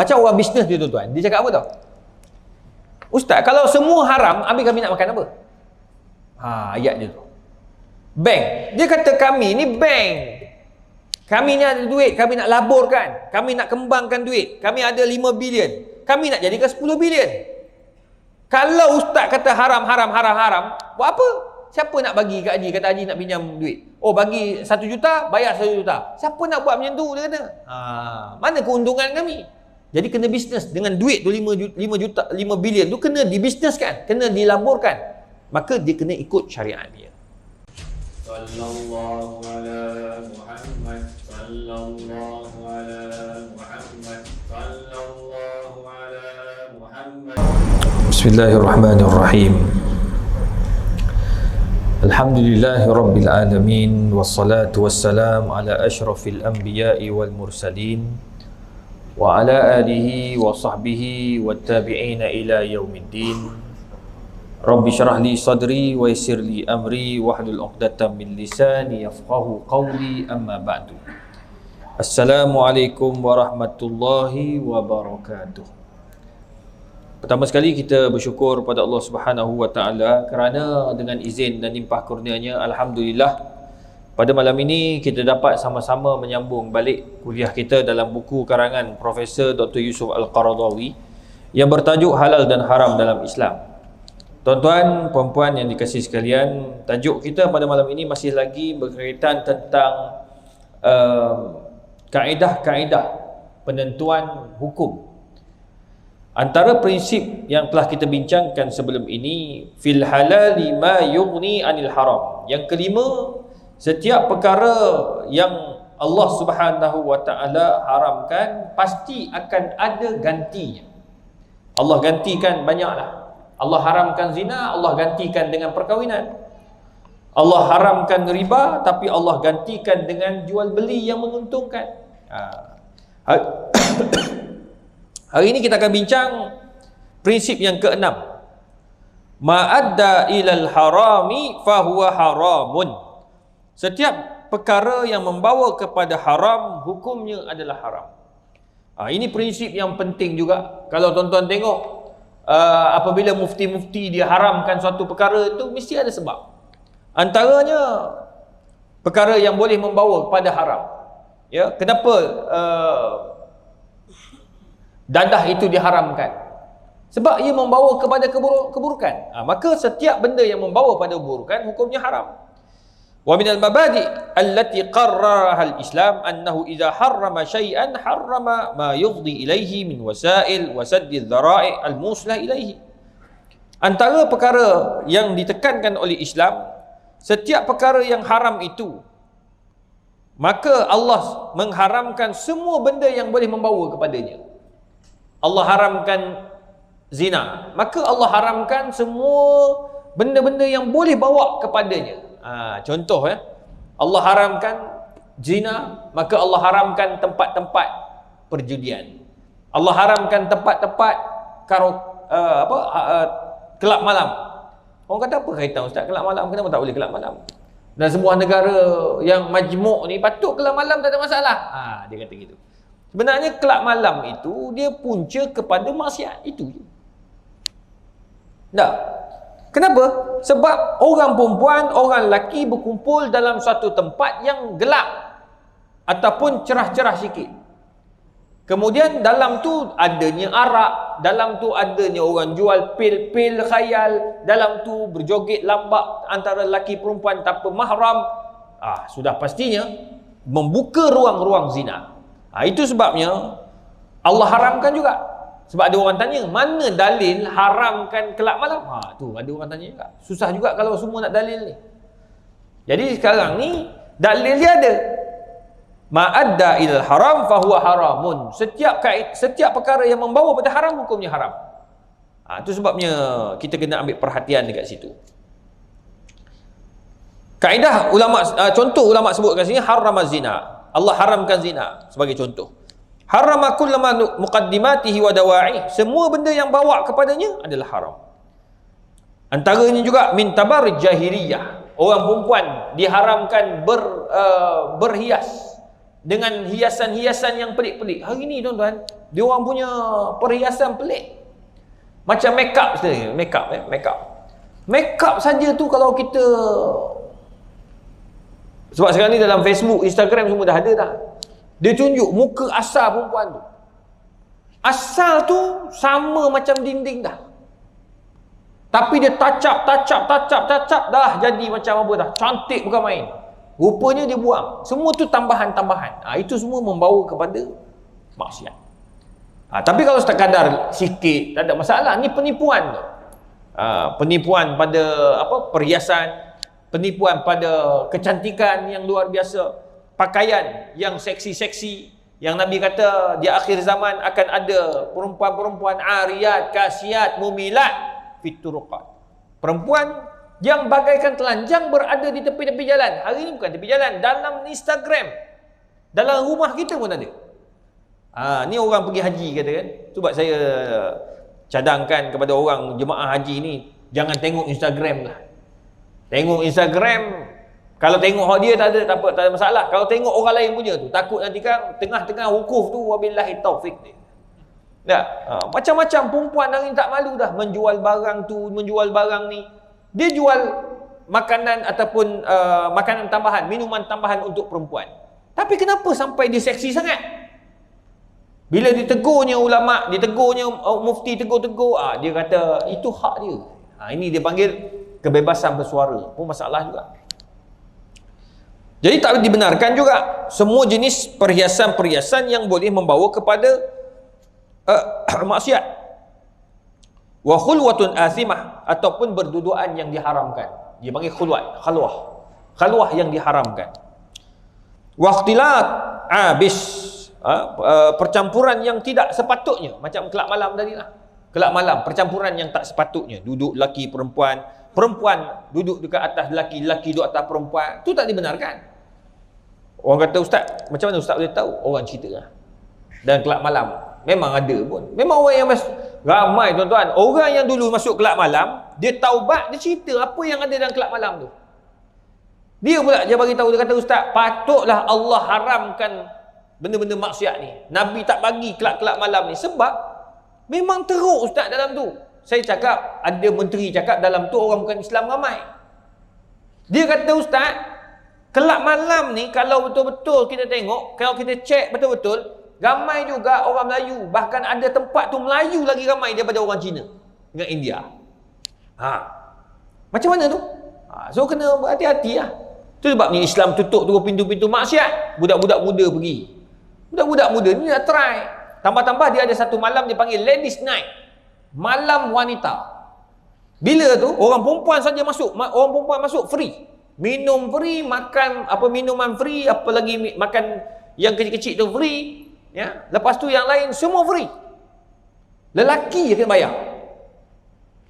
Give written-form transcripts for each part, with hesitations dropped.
Macam orang bisnes dia tuan-tuan. Dia cakap apa tau? Ustaz, kalau semua haram, habis kami nak makan apa? Ayat dia tu. Bank. Dia kata kami ni bank. Kami ni ada duit, kami nak laburkan. Kami nak kembangkan duit. Kami ada 5 bilion. Kami nak jadikan 10 bilion. Kalau ustaz kata haram, buat apa? Siapa nak bagi kat Haji? Kata Haji nak pinjam duit. Oh, bagi 1 juta, bayar 1 juta. Siapa nak buat macam tu? Dia kata. Mana keuntungan kami? Jadi kena bisnes. Dengan duit tu 5 bilion tu kena dibisneskan. Kena dilaburkan. Maka dia kena ikut syariat dia. Sallallahu ala Muhammad. Sallallahu ala Muhammad. Sallallahu ala Muhammad. Bismillahirrahmanirrahim. Alhamdulillahi Rabbil Alamin. Wassalatu wassalam ala ashrafil anbiya'i wal mursalin wa ala alihi wa sahbihi wa tabi'ina ila yaumiddin. Rabbi syrah li sadri wa yassir li amri wahlul 'uqdatam min lisani yafqahu qawli, amma ba'du. Assalamualaikum warahmatullahi wabarakatuh. Pertama sekali kita bersyukur pada Allah Subhanahu wa taala kerana dengan izin dan limpah kurnianya, alhamdulillah, pada malam ini kita dapat sama-sama menyambung balik kuliah kita dalam buku karangan Profesor Dr. Yusuf Al-Qaradawi yang bertajuk Halal dan Haram dalam Islam. Tuan-tuan, puan-puan yang dikasihi sekalian, tajuk kita pada malam ini masih lagi berkaitan tentang kaedah-kaedah penentuan hukum. Antara prinsip yang telah kita bincangkan sebelum ini, fil halali ma yughni anil haram. Yang kelima, setiap perkara yang Allah Subhanahu wa taala haramkan pasti akan ada gantinya. Allah gantikan banyaklah. Allah haramkan zina, Allah gantikan dengan perkahwinan. Allah haramkan riba, tapi Allah gantikan dengan jual beli yang menguntungkan. Hari ini kita akan bincang prinsip yang keenam. Ma'adda ilal harami fahuwa haramun. Setiap perkara yang membawa kepada haram, hukumnya adalah haram. Ini prinsip yang penting juga. Kalau tuan-tuan tengok, apabila mufti-mufti dia haramkan suatu perkara itu, mesti ada sebab. Antaranya perkara yang boleh membawa kepada haram. Ya, kenapa dadah itu diharamkan? Sebab ia membawa kepada keburukan. Maka setiap benda yang membawa pada keburukan, hukumnya haram. Wa minal mabadi' allati qarraraha al-Islam annahu idza harrama syai'an harrama ma yufdi ilaihi min wasail wa saddi dzara'i al-muslah ilaihi. Antara perkara yang ditekankan oleh Islam, setiap perkara yang haram itu, maka Allah mengharamkan semua benda yang boleh membawa kepadanya. Allah haramkan zina, maka Allah haramkan semua benda-benda yang boleh bawa kepadanya. Contoh Allah haramkan zina, maka Allah haramkan tempat-tempat perjudian. Allah haramkan tempat-tempat kelab malam. Orang kata apa kaitan ustaz kelab malam? Kenapa tak boleh kelab malam? Dan sebuah negara yang majmuk ni patut kelab malam, tak ada masalah. Dia kata gitu. Sebenarnya kelab malam itu dia punca kepada maksiat itu je. Tak. Kenapa? Sebab orang perempuan, orang lelaki berkumpul dalam suatu tempat yang gelap ataupun cerah-cerah sikit. Kemudian dalam tu adanya arak, dalam tu adanya orang jual pil-pil khayal, dalam tu berjoget lambak antara lelaki perempuan tanpa mahram. Sudah pastinya membuka ruang-ruang zina. Itu sebabnya Allah haramkan juga. Sebab ada orang tanya, mana dalil haramkan kelab malam? Tu ada orang tanya juga. Susah juga kalau semua nak dalil ni. Jadi sekarang ni dalil dia ada. Ma'adda ilal haram fahuwa haramun. Setiap perkara yang membawa pada haram, hukumnya haram. Itu sebabnya kita kena ambil perhatian dekat situ. Kaedah ulama, contoh ulama sebutkan sini, haramaz zina. Allah haramkan zina sebagai contoh. Harama kullama muqaddimatihi wa dawa'i. Semua benda yang bawa kepadanya adalah haram. Antaranya juga min tabarruj jahiliyah. Orang perempuan diharamkan berhias dengan hiasan-hiasan yang pelik-pelik. Hari ni tuan-tuan, Dia orang punya perhiasan pelik. Macam makeup saja, makeup saja tu kalau kita, sebab sekarang ni dalam Facebook, Instagram semua dah ada dah. Dia tunjuk muka asal perempuan tu. Asal tu sama macam dinding dah. Tapi dia tacap dah jadi macam apa dah. Cantik bukan main. Rupanya dia buang. Semua tu tambahan-tambahan. Itu semua membawa kepada maksiat. Tapi kalau sekadar sikit, tak ada masalah. Ni penipuan tu. Penipuan pada perhiasan, penipuan pada kecantikan yang luar biasa, pakaian yang seksi-seksi, yang Nabi kata di akhir zaman akan ada perempuan-perempuan ariyat, kasiat, mumilat fituruqat. Perempuan yang bagaikan telanjang berada di tepi-tepi jalan. Hari ini bukan tepi jalan, dalam Instagram, dalam rumah kita pun ada. Ni orang pergi haji kata kan. Sebab saya cadangkan kepada orang jemaah haji ni, jangan tengok Instagram lah. Tengok Instagram, kalau tengok hak dia tak ada masalah. Kalau tengok orang lain punya tu, takut nanti kan tengah-tengah wukuf tu, wabillahi taufik ni. Macam-macam perempuan hari ni tak malu dah menjual barang tu, menjual barang ni. Dia jual makanan ataupun makanan tambahan, minuman tambahan untuk perempuan. Tapi kenapa sampai dia seksi sangat? Bila ditegurnya ulama, ditegurnya mufti tegur-tegur, dia kata itu hak dia. Ini dia panggil kebebasan bersuara. Pun masalah juga. Jadi tak dibenarkan juga semua jenis perhiasan-perhiasan yang boleh membawa kepada maksiat. Wa khulwatun athimah, ataupun berduduan yang diharamkan. Dia panggil khulwat, khalwah yang diharamkan. Wa ikhtilat abis, percampuran yang tidak sepatutnya, macam kelab malam tadi lah. Kelab malam, percampuran yang tak sepatutnya, duduk lelaki perempuan, perempuan duduk dekat atas lelaki, lelaki duduk atas perempuan, tu tak dibenarkan. Orang kata, ustaz, macam mana ustaz boleh tahu? Orang cerita lah. Dan kelab malam memang ada pun. Memang orang yang ramai tuan-tuan, orang yang dulu masuk kelab malam, dia taubat, dia cerita apa yang ada dalam kelab malam tu. Dia pula dia bagi tahu, dia kata, ustaz, patutlah Allah haramkan benda-benda maksiat ni. Nabi tak bagi kelab-kelab malam ni sebab memang teruk ustaz dalam tu. Saya cakap, ada menteri cakap dalam tu orang bukan Islam ramai. Dia kata, ustaz, kelab malam ni kalau betul-betul kita tengok, kalau kita cek betul-betul, ramai juga orang Melayu. Bahkan ada tempat tu Melayu lagi ramai daripada orang Cina dengan India. Macam mana tu? So kena berhati-hati lah. Tu sebab ni Islam tutup tu pintu-pintu maksiat. Budak-budak muda pergi. Budak-budak muda ni nak try. Tambah-tambah dia ada satu malam dia panggil Ladies Night. Malam wanita. Bila tu orang perempuan saja masuk. Orang perempuan masuk free. Minum free, makan minuman free, apa lagi makan yang kecil-kecil tu free. Ya, lepas tu yang lain semua free. Lelaki je kena bayar.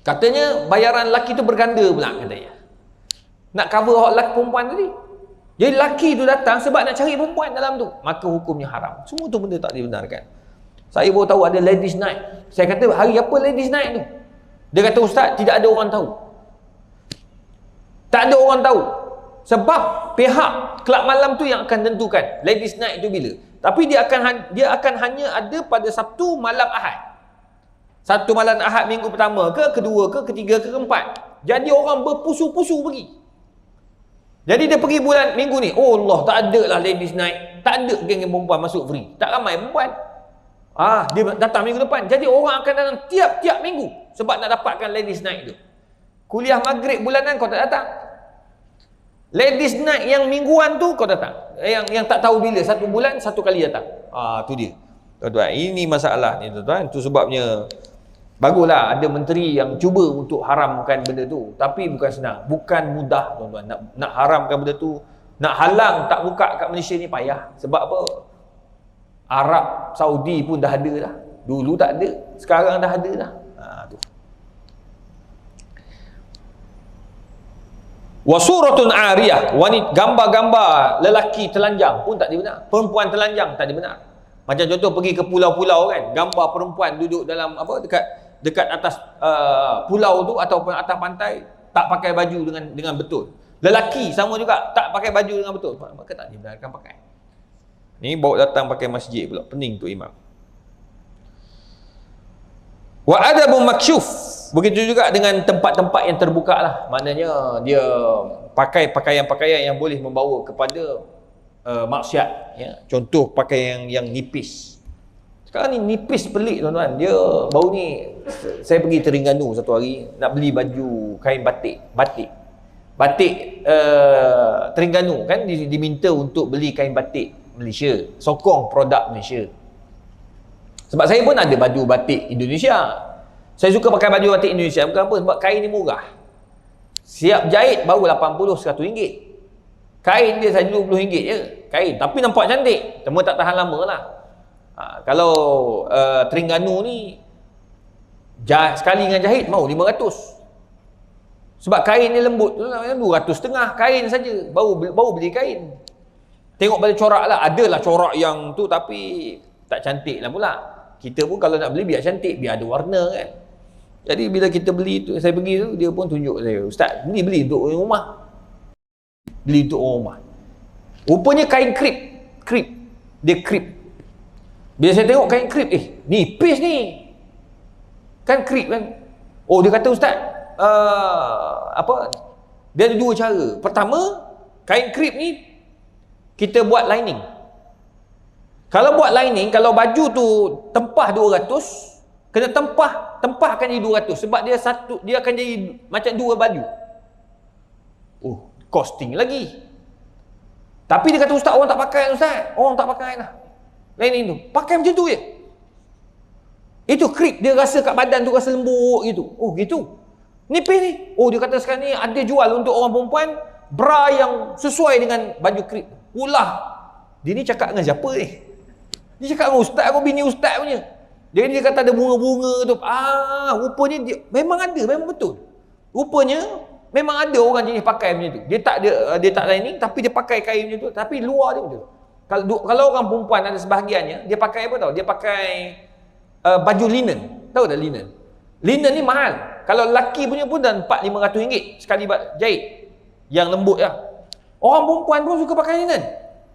Katanya bayaran lelaki tu berganda pula katanya. Nak cover hak lelaki perempuan tadi. Jadi lelaki tu datang sebab nak cari perempuan dalam tu, maka hukumnya haram. Semua tu benda tak dibenarkan. Saya baru tahu ada Ladies Night. Saya kata, hari apa Ladies Night tu? Dia kata, ustaz, tidak ada orang tahu. Tak ada orang tahu. Sebab pihak kelab malam tu yang akan tentukan Ladies Night tu bila. Tapi dia akan hanya ada pada Sabtu malam Ahad. Satu malam Ahad minggu pertama ke, kedua ke, ketiga ke, keempat. Jadi orang berpusu-pusu pergi. Jadi dia pergi bulan minggu ni, oh Allah, tak ada lah Ladies Night. Tak ada geng perempuan masuk free. Tak ramai perempuan. Dia datang minggu depan. Jadi orang akan datang tiap-tiap minggu sebab nak dapatkan Ladies Night tu. Kuliah maghrib bulanan kau tak datang. Ladies Night yang mingguan tu kau datang. Yang tak tahu bila, satu bulan satu kali datang. Tu dia. Tuan-tuan, ini masalah ni tuan-tuan. Itu sebabnya baguslah ada menteri yang cuba untuk haramkan benda tu. Tapi bukan senang, bukan mudah tuan-tuan. Nak haramkan benda tu, nak halang tak buka kat Malaysia ni payah. Sebab apa? Arab, Saudi pun dah ada dah. Dulu tak ada, sekarang dah ada dah. Tu. Wasuratun ariyah, gambar-gambar lelaki telanjang pun tak dibenar. Perempuan telanjang tak dibenar. Macam contoh pergi ke pulau-pulau kan, gambar perempuan duduk dalam dekat atas pulau tu ataupun atas pantai, tak pakai baju dengan betul. Lelaki sama juga tak pakai baju dengan betul. Maka tak dibenarkan pakai. Ni bawa datang pakai masjid pula, pening tu imam. Wa adabun maksyuf. Begitu juga dengan tempat-tempat yang terbuka lah. Maknanya dia pakai pakaian-pakaian yang boleh membawa kepada maksiat, ya. Contoh pakaian yang nipis. Sekarang ni nipis pelik tuan-tuan. Dia baru ni saya pergi Terengganu satu hari nak beli baju kain batik. Terengganu kan diminta untuk beli kain batik Malaysia, sokong produk Malaysia. Sebab saya pun ada baju batik Indonesia. Saya suka pakai baju batik Indonesia bukan apa, sebab kain ni murah. Siap jahit baru 80-100 ringgit. Kain dia saja RM20 je. Kain, tapi nampak cantik. Cuma tak tahan lama lah. Kalau Terengganu ni sekali dengan jahit mau 500. Sebab kain ni lembut, 200.5 kain saja. Baru beli kain. Tengok pada corak lah. Adalah corak yang tu tapi tak cantik lah pula. Kita pun kalau nak beli biar cantik, biar ada warna kan. Jadi bila kita beli tu, saya pergi tu, dia pun tunjuk saya, Ustaz, beli untuk orang rumah. Beli untuk orang rumah. Rupanya kain krip. Dia krip. Bila saya tengok kain krip, nipis ni. Kan krip kan. Oh, dia kata, Ustaz, dia ada dua cara. Pertama, kain krip ni kita buat lining. Kalau buat lining, kalau baju tu tempah 200, kena tempah akan jadi 200 sebab dia akan jadi macam dua baju. Oh, costing lagi. Tapi dia kata, Ustaz, orang tak pakai, Ustaz. Orang tak pakai lah lining tu. Pakai macam tu je. Itu krip, dia rasa kat badan tu rasa lembut gitu. Oh, gitu. Nipis ni. Oh, dia kata sekarang ni ada jual untuk orang perempuan bra yang sesuai dengan baju krip. Ulah. Dia ni cakap dengan siapa ni? Dia cakap dengan ustaz aku, bini ustaz punya. Jadi dia kata ada bunga-bunga tu. Rupanya dia memang ada, memang betul. Rupanya memang ada orang jenis pakai macam tu. Dia tak lining tapi dia pakai kain macam tu, tapi luar dia betul. Kalau orang perempuan ada sebahagiannya, dia pakai apa tahu? Dia pakai baju linen. Tahu tak linen? Linen ni mahal. Kalau lelaki punya pun dah 400-500 ringgit sekali jahit. Yang lembut lah. Orang perempuan pun suka pakai linen.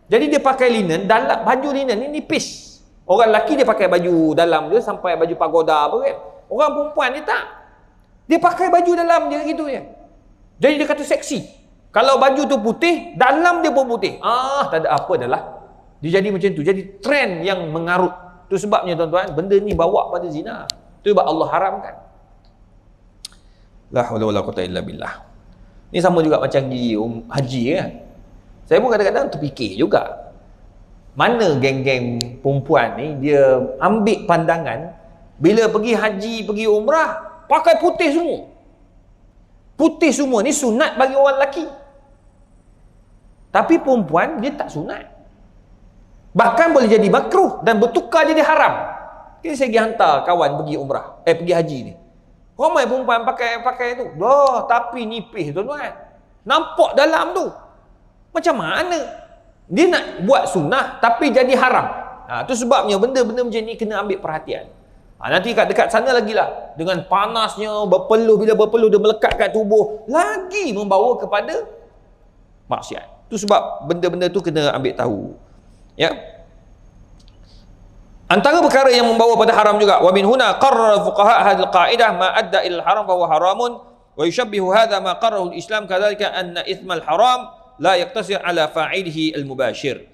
Jadi dia pakai linen, dalam baju linen ni nipis. Orang lelaki dia pakai baju dalam dia sampai baju pagoda apa kan. Orang perempuan dia tak. Dia pakai baju dalam dia gitu je. Jadi dia kata seksi. Kalau baju tu putih, dalam dia pun putih. Tak ada apa dah lah. Dia jadi macam tu. Jadi trend yang mengarut. Tu sebabnya tuan-tuan, benda ni bawa pada zina. Tu sebab Allah haramkan. La haula wala quwwata illa billah. Ni sama juga macam pergi haji kan. Saya pun kadang-kadang terfikir juga. Mana geng-geng perempuan ni dia ambil pandangan bila pergi haji, pergi umrah pakai putih semua. Putih semua ni sunat bagi orang lelaki. Tapi perempuan dia tak sunat. Bahkan boleh jadi makruh dan bertukar jadi haram. Jadi saya pergi hantar kawan pergi umrah, pergi haji ni. Ramai perempuan pakai tu. Tapi nipis tuan-tuan. Nampak dalam tu. Macam mana? Dia nak buat sunnah tapi jadi haram. Tu sebabnya benda-benda macam ni kena ambil perhatian. Nanti dekat sana lagi lah. Dengan panasnya, berpeluh, bila berpeluh dia melekat kat tubuh. Lagi membawa kepada maksiat. Tu sebab benda-benda tu kena ambil tahu. Ya. Antara perkara yang membawa pada haram juga, wa min huna qarrara fuqaha hadhihi al-qa'idah ma adda ila al-haram fa huwa haramun wa yushabbihu hadha ma qarrahu al-islam kadzalika anna ithma al-haram la yaqtasir ala fa'ilihi al-mubashir.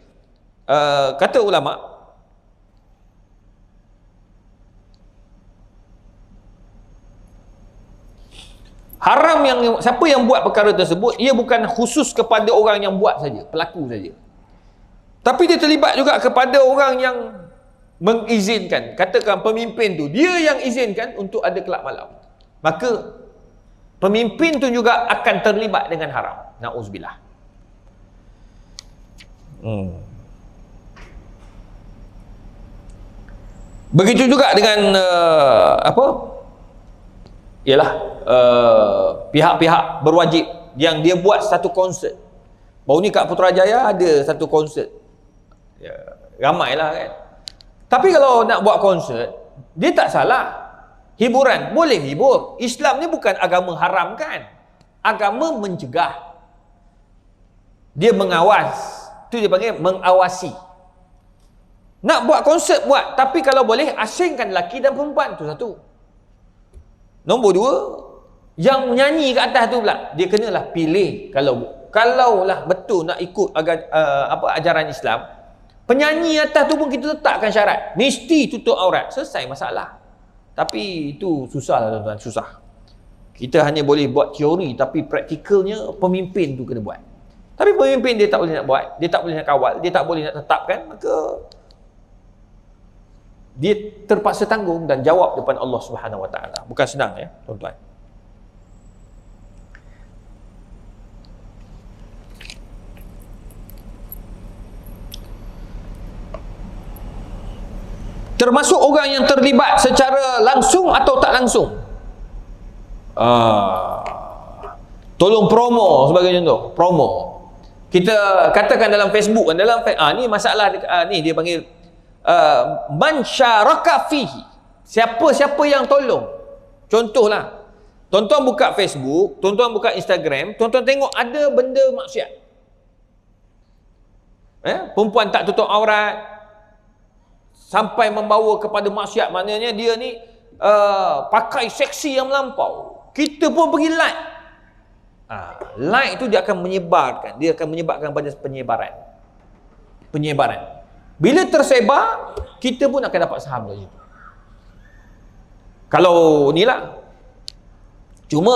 Kata ulama, haram yang siapa yang buat perkara tersebut, ia bukan khusus kepada orang yang buat saja, pelaku saja. Tapi dia terlibat juga kepada orang yang mengizinkan. Katakan pemimpin tu, dia yang izinkan untuk ada kelab malam. Maka pemimpin tu juga akan terlibat dengan haram. Na'udzubillah. Begitu juga dengan pihak-pihak berwajib yang dia buat satu konsert. Baru ni kat Putrajaya ada satu konsert. Ya, ramailah kan. Tapi kalau nak buat konsert, dia tak salah. Hiburan, boleh hibur. Islam ni bukan agama haramkan. Agama mencegah. Dia mengawas. Tu dia panggil mengawasi. Nak buat konsert buat, tapi kalau boleh asingkan lelaki dan perempuan, tu satu. Nombor dua, yang menyanyi kat atas tu pula, dia kenalah pilih. Kalaulah betul nak ikut ajaran Islam, penyanyi atas tu pun kita letakkan syarat, mesti tutup aurat. Selesai masalah. Tapi itu susah lah tuan-tuan, susah. Kita hanya boleh buat teori, tapi praktikalnya pemimpin tu kena buat. Tapi pemimpin dia tak boleh nak buat, dia tak boleh nak kawal, dia tak boleh nak tetapkan, maka dia terpaksa tanggung dan jawab depan Allah Subhanahu Wa Taala. Bukan senang ya, tuan-tuan. Termasuk orang yang terlibat secara langsung atau tak langsung. Tolong promo sebagai contoh, promo. Kita katakan dalam Facebook, ni masalah ni dia panggil man syaraka fihi. Siapa-siapa yang tolong. Contohlah, tuan-tuan buka Facebook, tuan-tuan buka Instagram, tuan-tuan tengok ada benda maksiat. Perempuan tak tutup aurat sampai membawa kepada maksiat, maknanya dia ni pakai seksi yang melampau. Kita pun pergi like. Like tu dia akan menyebarkan, dia akan menyebabkan pada penyebaran. Bila tersebar, kita pun akan dapat saham dari situ. Kalau ni lah, cuma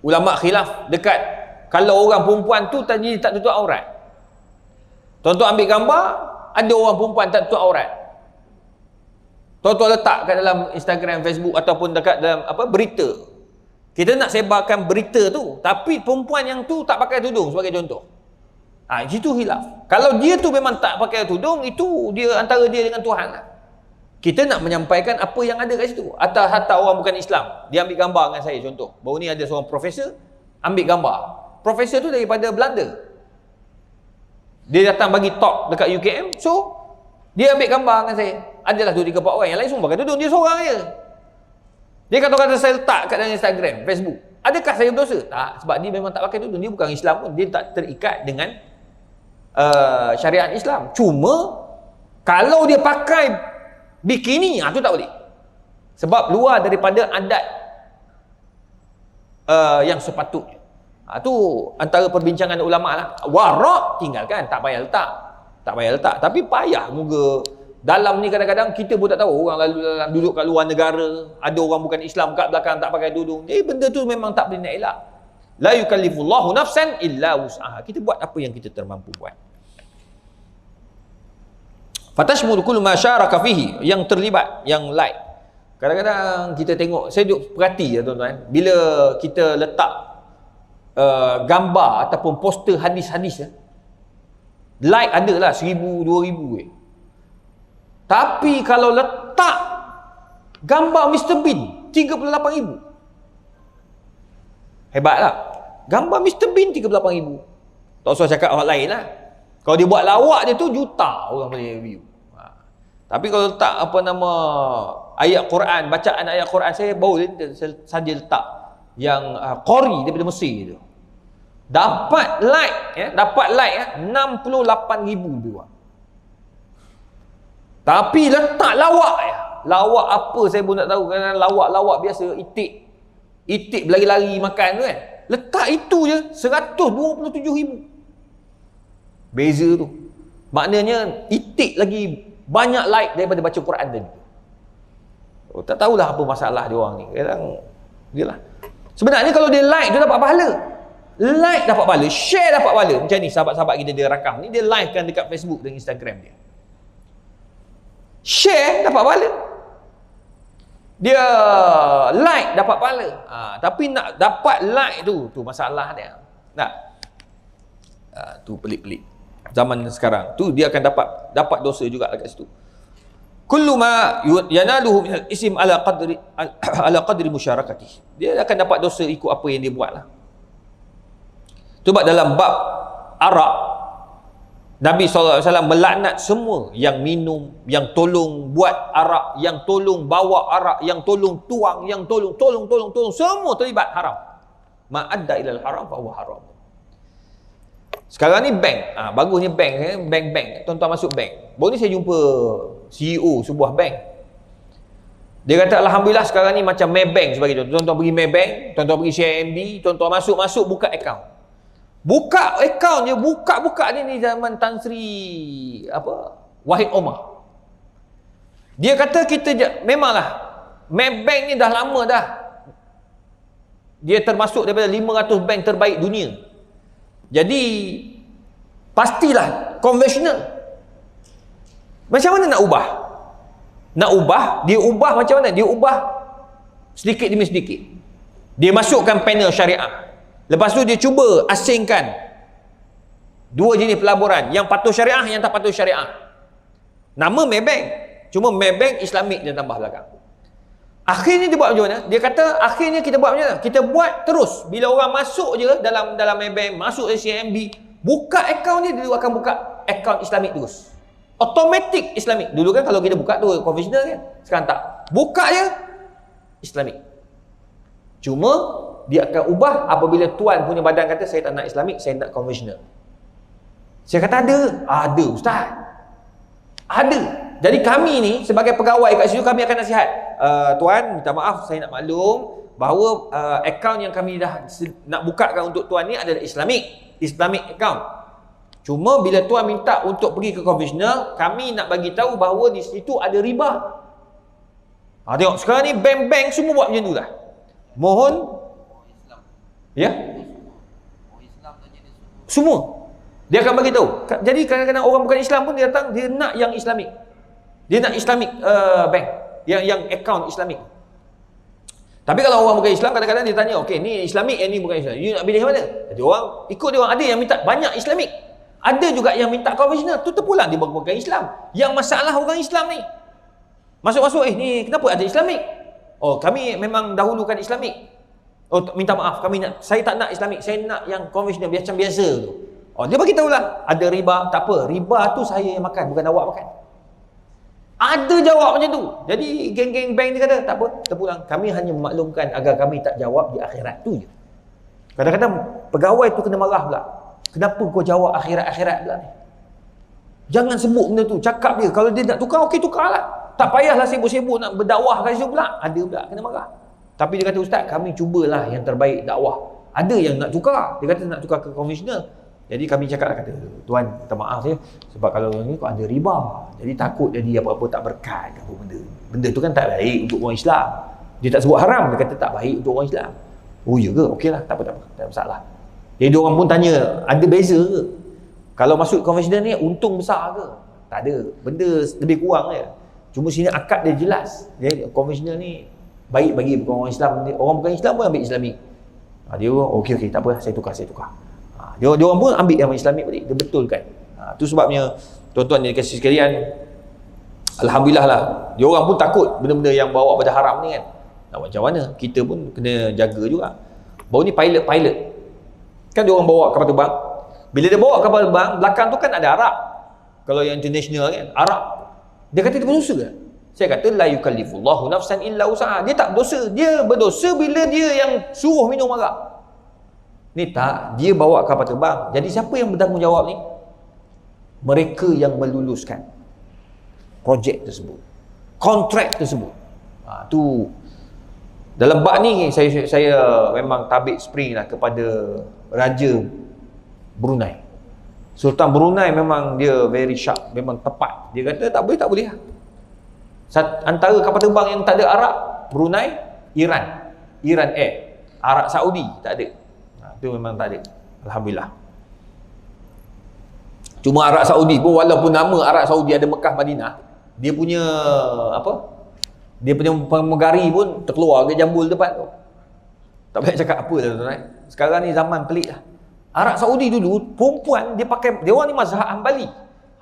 ulama khilaf dekat kalau orang perempuan tu tadi tak tutup aurat. Tuan-tuan ambil gambar, ada orang perempuan tak tutup aurat. Tuan-tuan letak kat dalam Instagram, Facebook ataupun dekat dalam berita. Kita nak sebarkan berita tu, tapi perempuan yang tu tak pakai tudung sebagai contoh. Itu khilaf. Kalau dia tu memang tak pakai tudung, itu dia antara dia dengan Tuhan lah. Kita nak menyampaikan apa yang ada kat situ. Atau hatta orang bukan Islam, dia ambil gambar dengan saya contoh. Baru ni ada seorang profesor ambil gambar. Profesor tu daripada Belanda. Dia datang bagi talk dekat UKM, so dia ambil gambar dengan saya. Adalah 2-3 orang, yang lain semua pakai tudung, dia seorang je. Dia kata-kata saya letak kat dalam Instagram, Facebook. Adakah saya berdosa? Tak, sebab dia memang tak pakai tudung. Dia bukan Islam pun, dia tak terikat dengan syariat Islam. Cuma kalau dia pakai bikini, tu tak boleh. Sebab luar daripada adat yang sepatutnya. Tu antara perbincangan ulama lah. Warak tinggalkan, tak payah letak. Tak payah letak. Tapi payah moga dalam ni kadang-kadang kita pun tak tahu orang lalu dalam duduk kat luar negara, ada orang bukan Islam kat belakang tak pakai tudung. Benda tu memang tak boleh nak elak. La yukallifullahu nafsan illa wus'aha. Kita buat apa yang kita termampu buat. Fatashmul kullu ma syaraka fihi, yang terlibat, yang like. Kadang-kadang kita tengok, saya duduk perhati ya tuan-tuan, bila kita letak gambar ataupun poster hadis-hadis like adalah 1,000, 2,000 Tapi kalau letak gambar Mr. Bean 38,000. Hebat lah. Gambar Mr. Bean 38,000. Tak usah cakap orang lain lah. Kalau dia buat lawak dia tu, juta orang boleh view. Tapi kalau letak ayat Quran, bacaan ayat Quran, saya saja letak yang Qori daripada Mesir tu. Dapat like 68,000 view. Tapi letak lawak lawak apa saya pun tak tahu, kan lawak biasa, itik berlari-lari makan tu kan, letak itu je 127,000. Beza tu, maknanya itik lagi banyak like daripada baca Quran tadi. Tak tahulah apa masalah dia orang ni. Kadang dia lah. Sebenarnya kalau dia like dia dapat pahala. Like dapat pahala, share dapat pahala. Macam ni sahabat-sahabat kita dia rakam ni, dia live kan dekat Facebook dan Instagram dia. Share dapat pahala, dia like dapat pahala. Tapi nak dapat like tu masalah dia. Tu pelik-pelik zaman sekarang tu, dia akan dapat dosa juga dekat situ. Kullu ma yanaluhu minal ism ala qadri musyarakatih, dia akan dapat dosa ikut apa yang dia buat lah. Sebab dalam bab arak, Nabi SAW melaknat semua yang minum, yang tolong buat arak, yang tolong bawa arak, yang tolong tuang, yang tolong, semua terlibat haram. Ma'adda ilal haram fahuwa haram. Sekarang ni bank, bagusnya bank. Tuan-tuan masuk bank. Baru ni saya jumpa CEO sebuah bank. Dia kata alhamdulillah sekarang ni macam Maybank sebagai contoh. Tuan-tuan pergi Maybank, tuan-tuan pergi CIMB, tuan-tuan masuk buka akaun. Buka akaun je, buka ni zaman Tan Sri Wahid Omar. Dia kata memanglah Maybank ni dah lama dah. Dia termasuk daripada 500 bank terbaik dunia. Jadi pastilah konvensional. Macam mana nak ubah? Dia ubah macam mana? Dia ubah sedikit demi sedikit. Dia masukkan panel syariah. Lepas tu dia cuba asingkan dua jenis pelaburan, yang patuh syariah, yang tak patuh syariah. Nama Maybank, cuma Maybank Islamik dia tambah belakang. Akhirnya dia buat macam mana? Dia kata akhirnya kita buat macam mana? Kita buat terus. Bila orang masuk je dalam Maybank, masuk CIMB, buka akaun dia akan buka akaun Islamik terus. Automatic Islamik. Dulu kan kalau kita buka tu konvensional kan. Sekarang tak. Buka je Islamik. Cuma dia akan ubah apabila tuan punya badan kata saya tak nak Islamik, saya nak konvensional. Saya kata ada ustaz. Ada. Jadi kami ni sebagai pegawai kat situ, kami akan nasihat, tuan minta maaf, saya nak maklum bahawa akaun yang kami dah nak bukakan untuk tuan ni adalah Islamic account. Cuma bila tuan minta untuk pergi ke konvensional, kami nak bagi tahu bahawa di situ ada riba. Tengok sekarang ni bank-bank semua buat macam tu lah. Mohon ya? Semua. Dia akan bagi tahu. Jadi kadang-kadang orang bukan Islam pun dia datang, dia nak yang Islamik. Dia nak Islamic bank, yang akaun Islamik. Tapi kalau orang bukan Islam, kadang-kadang dia tanya, okey, ni Islamik, ni bukan Islam. You nak pilih mana? Jadi orang ikut dia orang. Ada yang minta banyak Islamik. Ada juga yang minta konvensional. Tu terpulang dia bukan Islam. Yang masalah orang Islam ni. Masuk-masuk, ni kenapa ada Islamik? Oh, kami memang dahulukan Islamik. Oh, minta maaf, saya tak nak Islamik, saya nak yang konvensional macam biasa tu. Oh, dia bagi tahulah, ada riba, tak apa. Riba tu saya yang makan, bukan awak makan. Ada jawab macam tu. Jadi geng-geng bank dia kata, tak apa, terpulang. Kami hanya memaklumkan agar kami tak jawab di akhirat tu je. Kadang-kadang pegawai tu kena marah pula. Kenapa kau jawab akhirat-akhirat pula ni? Jangan sebut benda tu, cakap dia. Kalau dia nak tukar, okey tukarlah. Tak payahlah sibuk-sibuk nak berdakwah kat situ pula. Ada pula kena marah. Tapi dia kata, ustaz, kami cubalah yang terbaik dakwah. Ada yang nak tukar. Dia kata nak tukar ke konvensional. Jadi kami cakap, kata, tuan, minta maaf ya, sebab kalau ni kau ada riba. Jadi takut jadi apa-apa tak berkat apa benda. Benda tu kan tak baik untuk orang Islam. Dia tak sebut haram, dia kata tak baik untuk orang Islam. Oh ya ke? Okeylah, tak apa, tak ada masalah. Jadi dia orang pun tanya, ada beza ke? Kalau masuk konvensional ni untung besar ke? Tak ada. Benda lebih kurang je. Cuma sini akad dia jelas. Jadi konvensional ni baik bagi orang Islam. Orang bukan Islam pun ambil Islamik. Dia okey, tak apa, saya tukar. Dia orang pun ambil yang Islamik balik, dia betulkan. Tu sebabnya tuan-tuan yang dikasihi sekalian, alhamdulillah lah, dia orang pun takut benda-benda yang bawa pada haram ni kan. Nak macam mana? Kita pun kena jaga juga. Baru ni pilot kan dia orang bawa kapal terbang. Bila dia bawa kapal terbang, belakang tu kan ada Arab. Kalau yang international kan, Arab. Dia kata dia berdosa ke? Saya kata la yukallifullahu nafsan illa usaha. Dia tak berdosa. Dia berdosa bila dia yang suruh minum arak. Ni tak, dia bawa kapal terbang. Jadi siapa yang bertanggungjawab ni? Mereka yang meluluskan projek tersebut, kontrak tersebut. Tu dalam bab ni saya memang tabik spring lah kepada Raja Brunei. Sultan Brunei memang dia very sharp, memang tepat. Dia kata tak boleh lah. Antara kapal terbang yang tak ada Arab, Brunei, Iran Air. Arab Saudi tak ada. Itu memang tak ada. Alhamdulillah. Cuma Arab Saudi pun, walaupun nama Arab Saudi ada Mekah, Madinah, dia punya dia punya pramugari pun terkeluar ke jambul depan tu. Tak payah cakap apa dah tuan. Sekarang ni zaman pelik lah. Arab Saudi dulu perempuan dia orang ni mazhab Hanbali.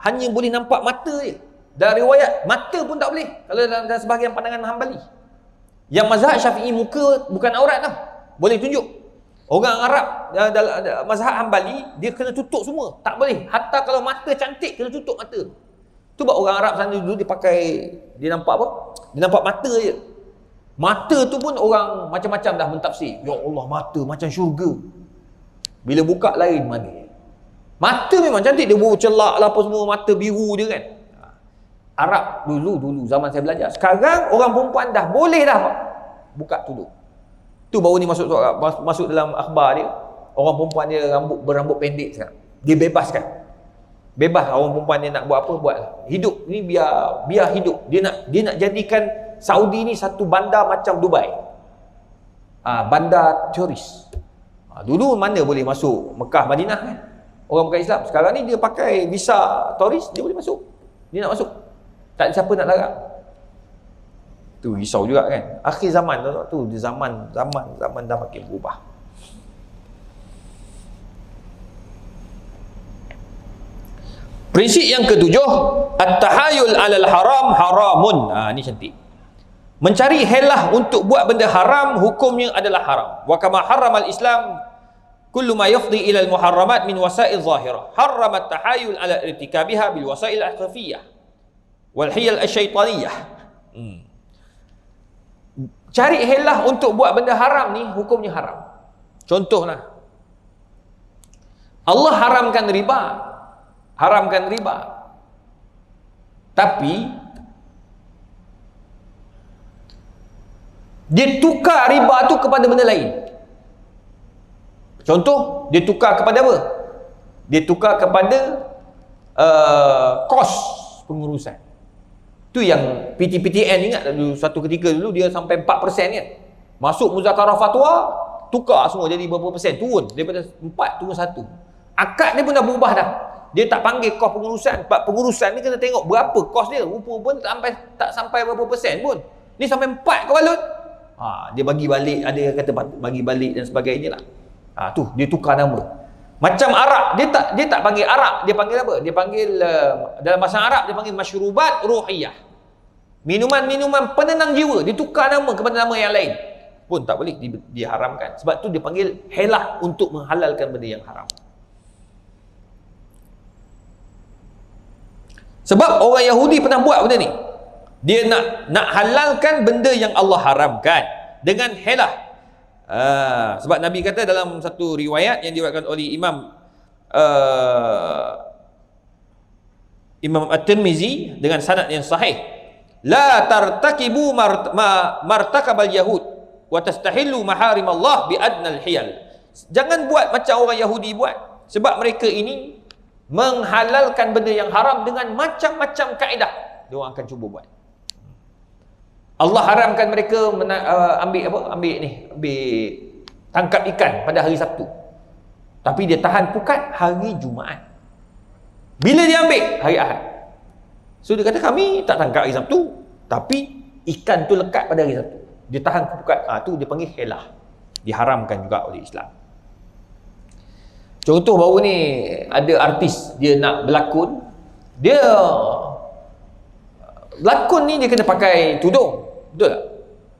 Hanya boleh nampak mata je. Dalam riwayat mata pun tak boleh kalau dalam sebahagian pandangan Hanbali. Yang mazhab Syafi'i muka bukan aurat tau. Boleh tunjuk. Orang Arab dalam mazhab Hanbali dia kena tutup semua, tak boleh. Hatta kalau mata cantik kena tutup mata. Tu sebab orang Arab sana dulu dia nampak apa? Dia nampak mata je. Mata tu pun orang macam-macam dah mentafsir. Ya Allah, mata macam syurga. Bila buka lain mana. Mata memang cantik, dia bercelak lah apa semua, mata biru dia kan. Arab dulu zaman saya belajar. Sekarang orang perempuan dah boleh dah buka tudung. Tu baru ni masuk dalam akhbar dia. Orang perempuan dia berambut pendek sekarang. Dia bebaskan. Bebas orang perempuan dia nak buat apa buat. Hidup ni biar hidup. Dia nak jadikan Saudi ni satu bandar macam Dubai. Bandar turis. Dulu mana boleh masuk Mekah Madinah kan. Orang bukan Islam. Sekarang ni dia pakai visa turis, dia boleh masuk. Dia nak masuk. Tak ada siapa nak larang. Tu risau juga kan. Akhir zaman tu dia zaman dah makin berubah. Prinsip yang ketujuh, at-tahayul 'alal haram haramun. Ni cantik. Mencari helah untuk buat benda haram, hukumnya adalah haram. Wa kama harramal Islam kullu ma yafdi ila al-muharramat min wasa'il zahirah. Harrama at-tahayul 'ala irtikabiha bil wasa'il al-khafiyah wal hiyal asy-syaitaniyah. Cari helah untuk buat benda haram ni, hukumnya haram. Contohlah, Allah haramkan riba. Tapi dia tukar riba tu kepada benda lain. Contoh, dia tukar kepada apa? Dia tukar kepada kos pengurusan. Tu yang PTPTN, ingat dulu satu ketika dulu dia sampai 4% kan. Masuk muzakarah fatwa, tukar semua jadi berapa persen, turun daripada 4 turun 1. Akad dia pun dah berubah dah. Dia tak panggil kos pengurusan. Pengurusan ni kena tengok berapa kos dia. Rupa-rupa tak sampai berapa persen pun. Ni sampai 4 ke balut. Dia bagi balik, ada yang kata bagi balik dan sebagainya lah. Tu dia tukar nama. Macam arak, dia tak panggil arak, dia panggil apa? Dia panggil dalam bahasa Arab dia panggil masyrubat ruhiyah. Minuman-minuman penenang jiwa, dia tukar nama kepada nama yang lain. Pun tak boleh diharamkan. Sebab tu dia panggil helah untuk menghalalkan benda yang haram. Sebab orang Yahudi pernah buat benda ni. Dia nak halalkan benda yang Allah haramkan dengan helah. Sebab Nabi kata dalam satu riwayat yang diriwayatkan oleh Imam At-Tirmizi dengan sanad yang sahih, la tartakibu martakabal yahud wa tastahillu maharim Allah bi adnal hiyal. Jangan buat macam orang Yahudi buat, sebab mereka ini menghalalkan benda yang haram dengan macam-macam kaedah. Dia orang akan cuba buat. Allah haramkan mereka ambil tangkap ikan pada hari Sabtu. Tapi dia tahan pukat hari Jumaat. Bila dia ambil? Hari Ahad. So dia kata kami tak tangkap hari Sabtu, tapi ikan tu lekat pada hari Sabtu. Dia tahan pukat. Tu dia panggil helah. Diharamkan juga oleh Islam. Contoh baru ni ada artis dia nak berlakon. Dia berlakon ni dia kena pakai tudung. Betul tak?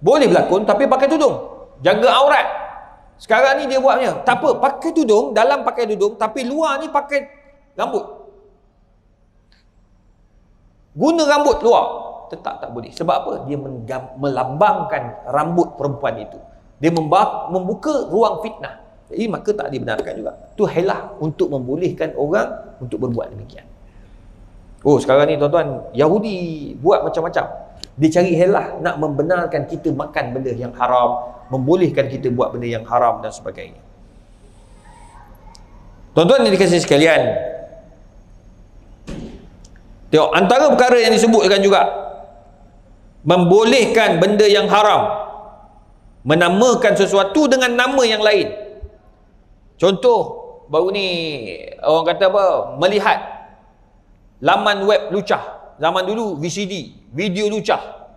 Boleh berlakon tapi pakai tudung. Jaga aurat. Sekarang ni dia buatnya. Tak apa, pakai tudung, dalam pakai tudung tapi luar ni pakai rambut. Guna rambut luar. Tetap tak boleh. Sebab apa? Dia melambangkan rambut perempuan itu. Dia membuka ruang fitnah. Jadi maka tak dibenarkan juga. Tu helah untuk membolehkan orang untuk berbuat demikian. Sekarang ni tuan-tuan, Yahudi buat macam-macam. Dia cari helah nak membenarkan kita makan benda yang haram, membolehkan kita buat benda yang haram dan sebagainya. Tuan-tuan yang dikasihi sekalian, tengok antara perkara yang disebutkan juga, membolehkan benda yang haram, menamakan sesuatu dengan nama yang lain. Contoh baru ni orang kata apa, melihat laman web lucah. Zaman dulu VCD, video lucah.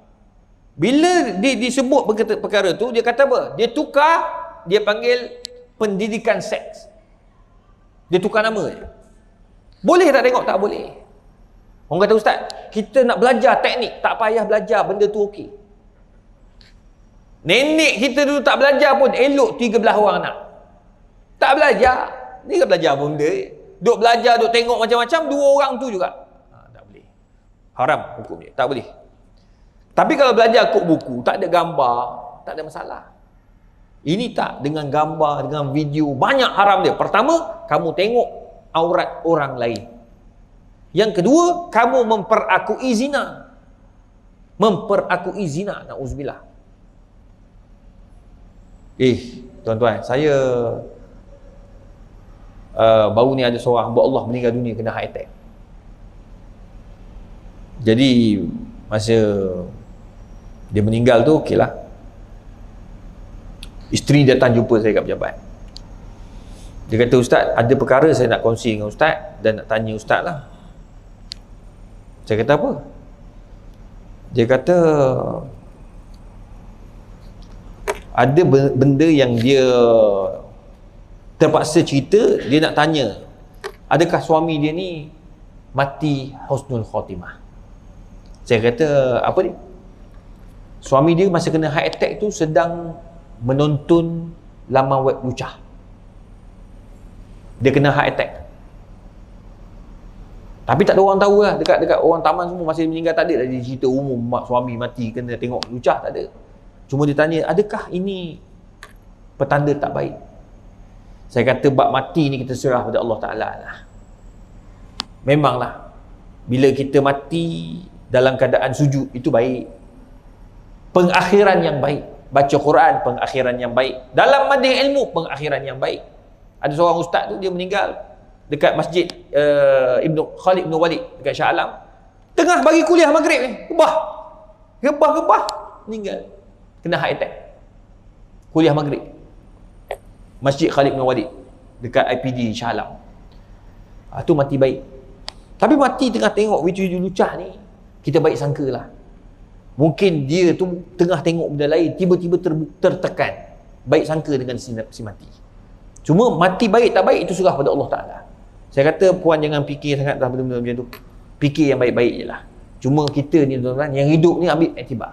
Bila disebut perkara tu, dia kata apa? Dia tukar, dia panggil pendidikan seks. Dia tukar nama je. Boleh tak tengok? Tak boleh. Orang kata, ustaz, kita nak belajar teknik, tak payah belajar, benda tu okey. Nenek kita dulu tak belajar pun elok 13 orang anak. Tak belajar. Ni kan belajar pun benda. Duk belajar, duk tengok macam-macam, 2 orang tu juga. Tak boleh. Haram hukum dia. Tak boleh. Tapi kalau belajar kod buku, tak ada gambar, tak ada masalah. Ini tak, dengan gambar, dengan video, banyak haram dia. Pertama, kamu tengok aurat orang lain. Yang kedua, kamu memperakui zina. Memperakui zina, na'udzubillah. Tuan-tuan, saya baru ni ada seorang hamba Allah meninggal dunia kena heart attack. Jadi masa dia meninggal tu, okeylah, isteri datang jumpa saya kat pejabat. Dia kata, Ustaz, ada perkara saya nak kongsi dengan Ustaz dan nak tanya Ustaz lah. Saya kata, apa? Dia kata, ada benda yang dia terpaksa cerita, dia nak tanya, adakah suami dia ni mati husnul khatimah? Saya kata, apa ni? Suami dia masa kena heart attack tu sedang menonton laman web lucah. Dia kena heart attack. Tapi tak ada orang tahu lah, dekat orang taman semua masa dia meninggal tak ada lah dia cerita umum mak suami mati kena tengok lucah, tak ada. Cuma dia tanya, adakah ini petanda tak baik? Saya kata, bab mati ni kita serah pada Allah Ta'ala lah. Memanglah, bila kita mati dalam keadaan sujud, itu baik. Pengakhiran yang baik. Baca Quran, pengakhiran yang baik. Dalam majlis ilmu, pengakhiran yang baik. Ada seorang ustaz tu, dia meninggal dekat masjid Khalid bin Walid, dekat Shah Alam. Tengah bagi kuliah maghrib ni, gebah, meninggal. Kena heart attack. Kuliah maghrib. Masjid Khalid bin Walid dekat IPD Shah Alam. Tu mati baik. Tapi mati tengah tengok video lucah ni, kita baik sangka lah. Mungkin dia tu tengah tengok benda lain, tiba-tiba tertekan. Baik sangka dengan si mati. Cuma mati baik tak baik, itu serah pada Allah Ta'ala. Saya kata, puan jangan fikir sangat dah benda-benda macam tu. Fikir yang baik-baik je lah. Cuma kita ni tuan-tuan, yang hidup ni ambil iktibar.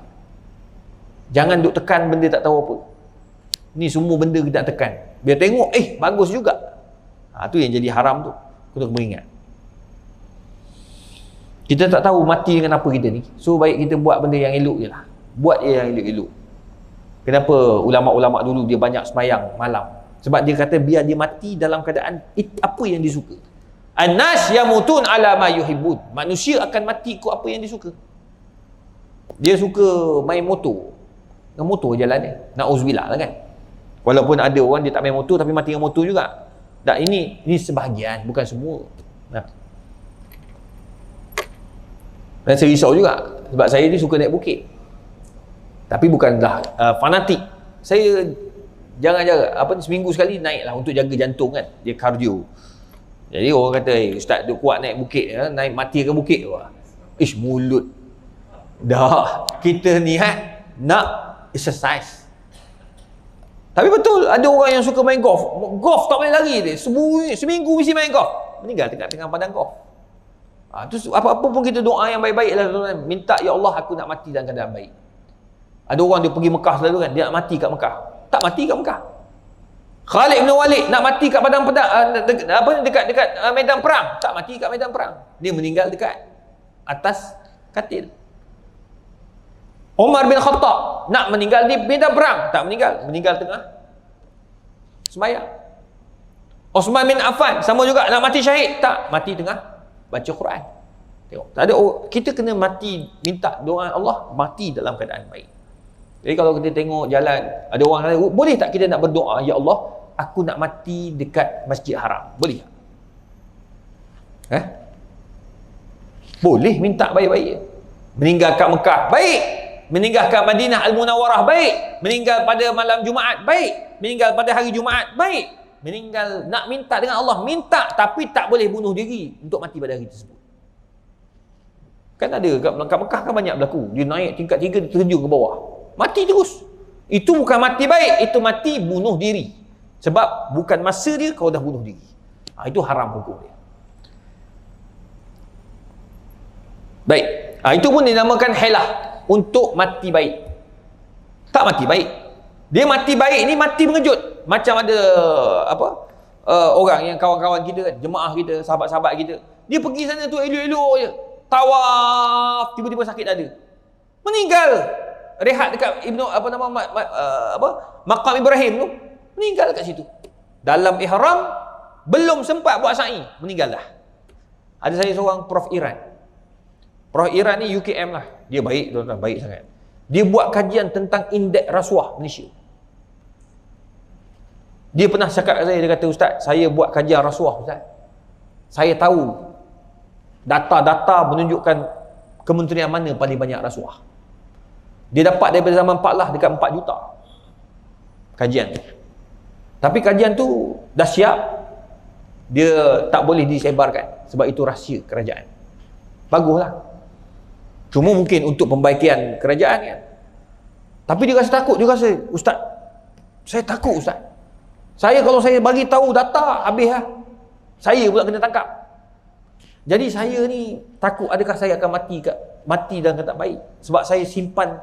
Jangan duk tekan benda tak tahu apa. Ni semua benda kita nak tekan. Biar tengok, bagus juga. Tu yang jadi haram tu. Kita beringat. Kita tak tahu mati dengan apa kita ni. So baik kita buat benda yang elok je lah. Buat je yang elok-elok. Kenapa ulama-ulama dulu dia banyak semayang malam? Sebab dia kata biar dia mati dalam keadaan apa yang dia suka. An-nas yamutun ala ma yuhibbun. Manusia akan mati ikut apa yang dia suka. Dia suka main motor. Dengan motor jalan ni. Na'udzubillah lah kan. Walaupun ada orang dia tak main motor tapi mati dengan motor juga. Tak, ini sebahagian, bukan semua. Dan saya risau juga sebab saya ni suka naik bukit. Tapi bukanlah fanatik. Saya jarang-jarang seminggu sekali naiklah untuk jaga jantung kan. Dia kardio. Jadi orang kata, ustaz tu kuat naik bukit, naik mati ke bukit tu. Mulut. Dah, kita niat nak exercise. Tapi betul, ada orang yang suka main golf. Golf tak boleh lari dia. Seminggu mesti main golf. Meninggal tengah padang golf. Tu apa-apa pun kita doa yang baik-baik lah tuan-tuan. Minta, ya Allah aku nak mati dalam keadaan baik. Ada orang dia pergi Mekah selalu kan, dia nak mati kat Mekah. Tak mati kat Mekah. Khalid bin Walid nak mati kat padang pedang, dekat medan perang, tak mati kat medan perang. Dia meninggal dekat atas katil. Umar bin Khattab nak meninggal di medan perang, tak meninggal tengah sembahyang. Osman bin Affan sama juga nak mati syahid, tak mati tengah baca Quran. Tengok, tak ada, kita kena mati, minta doa Allah mati dalam keadaan baik. Jadi kalau kita tengok jalan, ada orang kata, boleh tak kita nak berdoa, ya Allah, aku nak mati dekat Masjid Haram. Boleh tak? Boleh minta baik-baik. Meninggal kat Mekah, baik. Meninggal kat Madinah Al-Munawwarah, baik. Meninggal pada malam Jumaat, baik. Meninggal pada hari Jumaat, baik. Meninggal, nak minta dengan Allah, minta, tapi tak boleh bunuh diri untuk mati pada hari tersebut. Kan ada kat Mekah kan banyak berlaku, dia naik tingkat 3, dia terjun ke bawah, mati terus. Itu bukan mati baik, itu mati bunuh diri. Sebab bukan masa dia kau dah bunuh diri. Itu haram hukum dia. Baik, itu pun dinamakan helah untuk mati baik. Tak mati baik, dia mati baik ni mati mengejut. Macam ada orang yang kawan-kawan kita kan, jemaah kita, sahabat-sahabat kita, dia pergi sana tu elok-elok je, tawaf, tiba-tiba sakit dada, meninggal. Rehat dekat Maqam Ibrahim tu, meninggal kat situ. Dalam ihram belum sempat buat sa'i, meninggal dah. Ada saya seorang Prof Iran. Prof Iran ni UKM lah. Dia baik, tuan-tuan, baik sangat. Dia buat kajian tentang indeks rasuah Malaysia. Dia pernah cakap kat saya, dia kata, Ustaz, saya buat kajian rasuah, Ustaz. Saya tahu data-data menunjukkan kementerian mana paling banyak rasuah. Dia dapat daripada zaman Pak Lah dekat 4 juta. Kajian tu. Tapi kajian tu dah siap, dia tak boleh disebarkan sebab itu rahsia kerajaan. Baguslah. Cuma mungkin untuk pembaikan kerajaan kan. Tapi dia rasa takut, dia rasa, Ustaz, saya takut, Ustaz. Saya kalau saya bagi tahu data, habis lah. Saya pula kena tangkap. Jadi saya ni takut adakah saya akan mati dalam keadaan tak baik sebab saya simpan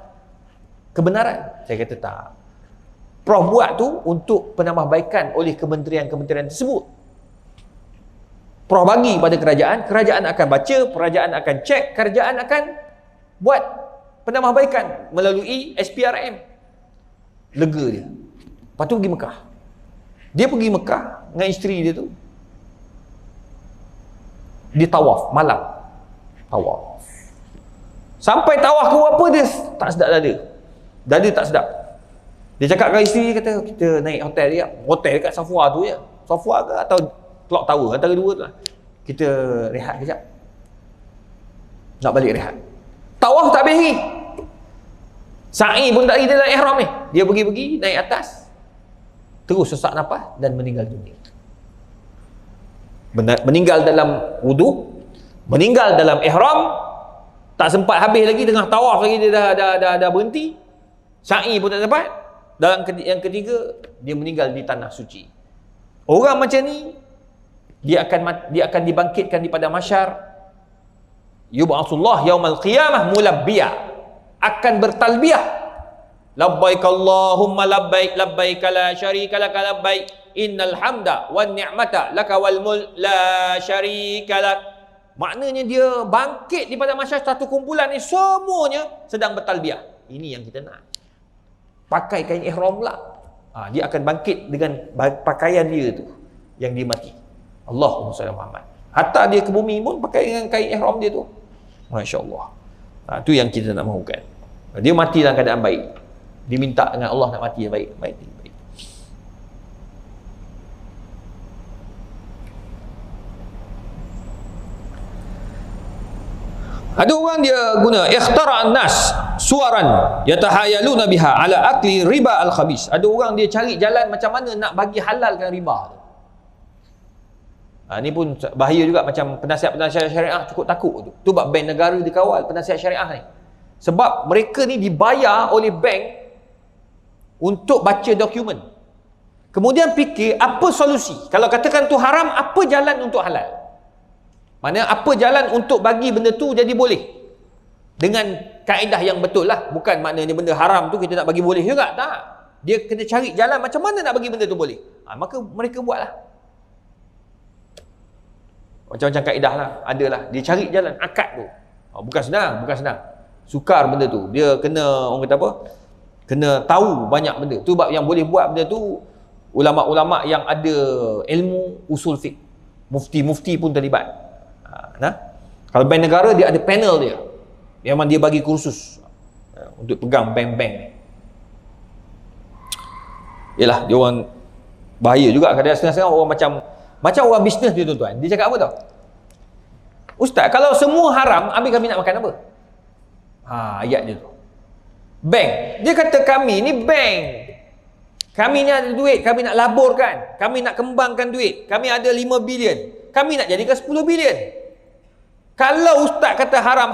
kebenaran. Saya kata tak. Prof buat tu untuk penambahbaikan oleh kementerian-kementerian tersebut. Prof bagi pada kerajaan, kerajaan akan baca, kerajaan akan cek, kerajaan akan buat penambahbaikan melalui SPRM. Lega dia. Lepas tu pergi Mekah. Dia pergi Mekah dengan isteri dia tu. Dia tawaf malam. Tawaf. Sampai tawaf ke apa dia tak sedap dada. Dada tak sedap. Dia cakap dengan isteri dia, kata kita naik hotel dia. Hotel dekat Safwa tu je. Safwa ke atau Clock Tower, antara dua tu lah. Kita rehat kejap. Nak balik rehat. Tawaf tak habis lagi. Sa'i pun tak lagi dalam ihram ni. Dia pergi-pergi naik atas. Terus sesak nafas dan meninggal dunia. Meninggal dalam wudu, meninggal dalam ihram, tak sempat habis lagi tengah tawaf lagi dia dah berhenti. Sa'i pun tak sempat. Dalam yang ketiga, dia meninggal di tanah suci. Orang macam ni dia akan dibangkitkan di pada mahsyar. Yub'atsullah yaumal qiyamah mulabbiya, akan bertalbiyah. Labbaik Allahumma labbaik labbaik la syarika lak labbaik innal hamda wan ni'mata laka wal mulk la syarika lak. Maknanya dia bangkit di pada mahsyar, satu kumpulan ni semuanya sedang bertalbiyah. Ini yang kita nak. Pakai kain ihram pula. Dia akan bangkit dengan pakaian dia tu yang dia mati. Allahumma salli Muhammad. Hatta dia ke bumi pun pakai dengan kain ihram dia tu. Masya-Allah. Tu yang kita nak mahukan. Dia mati dalam keadaan baik. Diminta dengan Allah nak mati yang baik. Baik. Ada orang dia guna ikhtara'an nas suaran yatahayaluna biha ala akli riba al-khabis. Ada orang dia cari jalan macam mana nak bagi halalkan riba tu. Ni pun bahaya juga, macam penasihat-penasihat syariah cukup takut tu. Tu sebab bank negara dikawal penasihat syariah ni. Sebab mereka ni dibayar oleh bank untuk baca dokumen. Kemudian fikir apa solusi. Kalau katakan tu haram, apa jalan untuk halal? Mana apa jalan untuk bagi benda tu jadi boleh? Dengan kaedah yang betul lah. Bukan maknanya benda haram tu kita nak bagi boleh juga. Tak. Dia kena cari jalan macam mana nak bagi benda tu boleh. Maka mereka buatlah. Macam-macam kaedah lah. Adalah. Dia cari jalan akad tu. Bukan senang. Sukar benda tu. Dia kena, orang kata apa? Kena tahu banyak benda. Tu sebab yang boleh buat benda tu ulama'-ulama' yang ada ilmu usul fiqh. Mufti-mufti pun terlibat. Kalau bank negara dia ada panel dia. Memang dia bagi kursus untuk pegang bank-bank ni. Yalah, dia orang bahaya juga. Kadang setengah-setengah orang macam orang bisnes dia, tuan-tuan. Dia cakap apa tau? Ustaz, kalau semua haram, habis kami nak makan apa? Ayat dia tu. Bank. Dia kata kami ni bank. Kami ni ada duit, kami nak laburkan. Kami nak kembangkan duit. Kami ada 5 bilion. Kami nak jadikan 10 bilion. Kalau ustaz kata haram,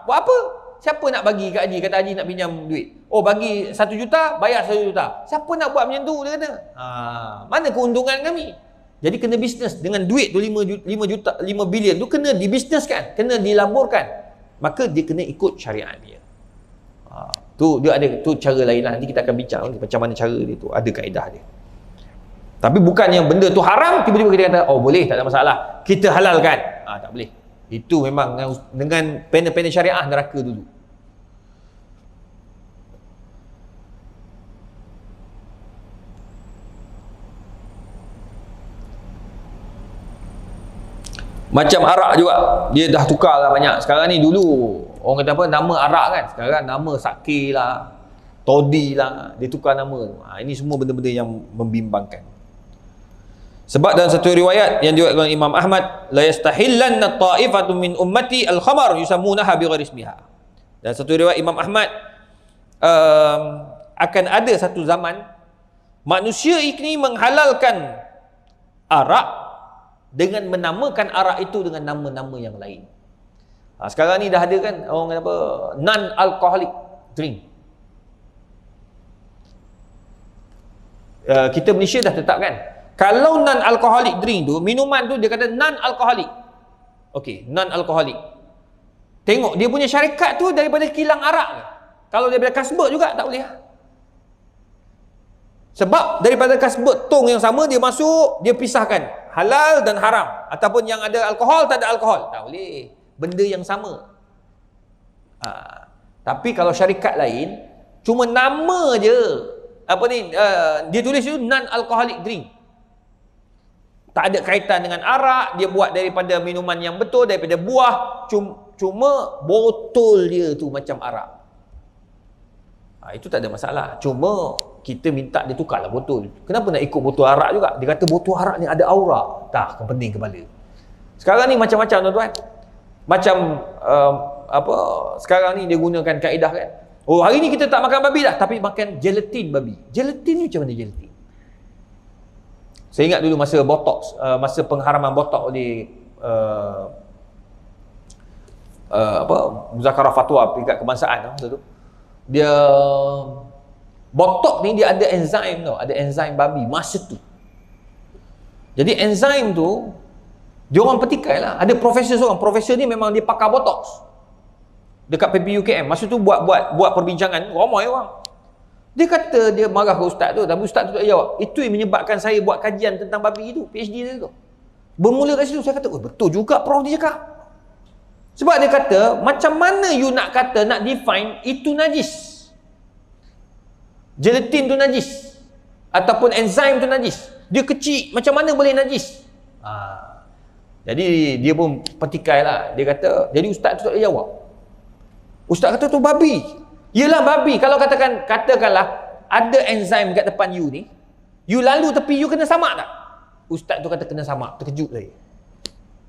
buat apa? Siapa nak bagi kat Haji? Kata Haji nak pinjam duit. Bagi 1 juta, bayar 1 juta. Siapa nak buat macam tu? Dia kata. Mana keuntungan kami? Jadi kena bisnes dengan duit tu 5 bilion tu kena dibisneskan, kena dilaburkan. Maka dia kena ikut syariat dia. Tu dia ada tu cara lain lah. Nanti kita akan bincang macam mana cara dia tu. Ada kaedah dia. Tapi bukannya benda tu haram, tiba-tiba kita kata, boleh, tak ada masalah. Kita halalkan. Tak boleh. Itu memang dengan panel-panel syariah neraka dulu. Macam arak juga, dia dah tukar lah banyak. Sekarang ni dulu orang kata apa, nama arak kan, sekarang nama sake lah, toddy lah, dia tukar nama tu. Ini semua benda-benda yang membimbangkan. Sebab dalam satu riwayat yang diriwayatkan Imam Ahmad, la yastahillanna ta'ifatu min ummati al-khamar yusammunaha bighairi ismiha. Dan satu riwayat Imam Ahmad, akan ada satu zaman manusia ini menghalalkan arak dengan menamakan arak itu dengan nama-nama yang lain. Sekarang ni dah ada kan orang kata apa, non-alcoholic drink. Kita Malaysia dah tetapkan, kalau non-alcoholic drink tu, minuman tu dia kata non-alcoholic. Okey, non-alcoholic. Tengok dia punya syarikat tu daripada kilang arak ke? Kalau daripada kasbet juga tak boleh. Sebab daripada kasbet tong yang sama dia masuk, dia pisahkan halal dan haram, ataupun yang ada alkohol tak ada alkohol. Tak boleh. Benda yang sama. Tapi kalau syarikat lain, cuma nama je. Apa ni? Dia tulis tu non-alcoholic drink. Tak ada kaitan dengan arak, dia buat daripada minuman yang betul, daripada buah, cuma botol dia tu macam arak. Itu tak ada masalah. Cuma kita minta dia tukarlah botol. Kenapa nak ikut botol arak juga? Dia kata botol arak ni ada aura. Tak, penting kepala. Sekarang ni macam-macam tuan-tuan. Macam sekarang ni dia gunakan kaedah kan. Oh, hari ni kita tak makan babi dah, tapi makan gelatin babi. Gelatin ni macam mana gelatin? Saya ingat dulu masa botox, masa pengharaman botox oleh Muzakarah Fatwa Peringkat Kebangsaan tu. Dia botox ni dia ada enzim tau, ada enzim babi masa tu. Jadi enzim tu dia orang petikai lah. Ada profesor seorang, profesor ni memang dia pakar botox dekat PPUKM. Masa tu buat perbincangan, ramai orang. Dia kata dia marah ke ustaz tu, tapi ustaz tu tak jawab. Itu yang menyebabkan saya buat kajian tentang babi tu, PhD dia tu. Bermula kat situ saya kata, oh betul juga prof dia cakap. Sebab dia kata, macam mana you nak kata, nak define itu najis? Gelatin tu najis, ataupun enzim tu najis. Dia kecil, macam mana boleh najis? Jadi dia pun petikai lah. Dia kata, jadi ustaz tu tak jawab. Ustaz kata tu babi. Yelah babi. Kalau katakanlah ada enzim kat depan you ni, you lalu tepi, you kena samak tak? Ustaz tu kata kena samak. Terkejut lagi.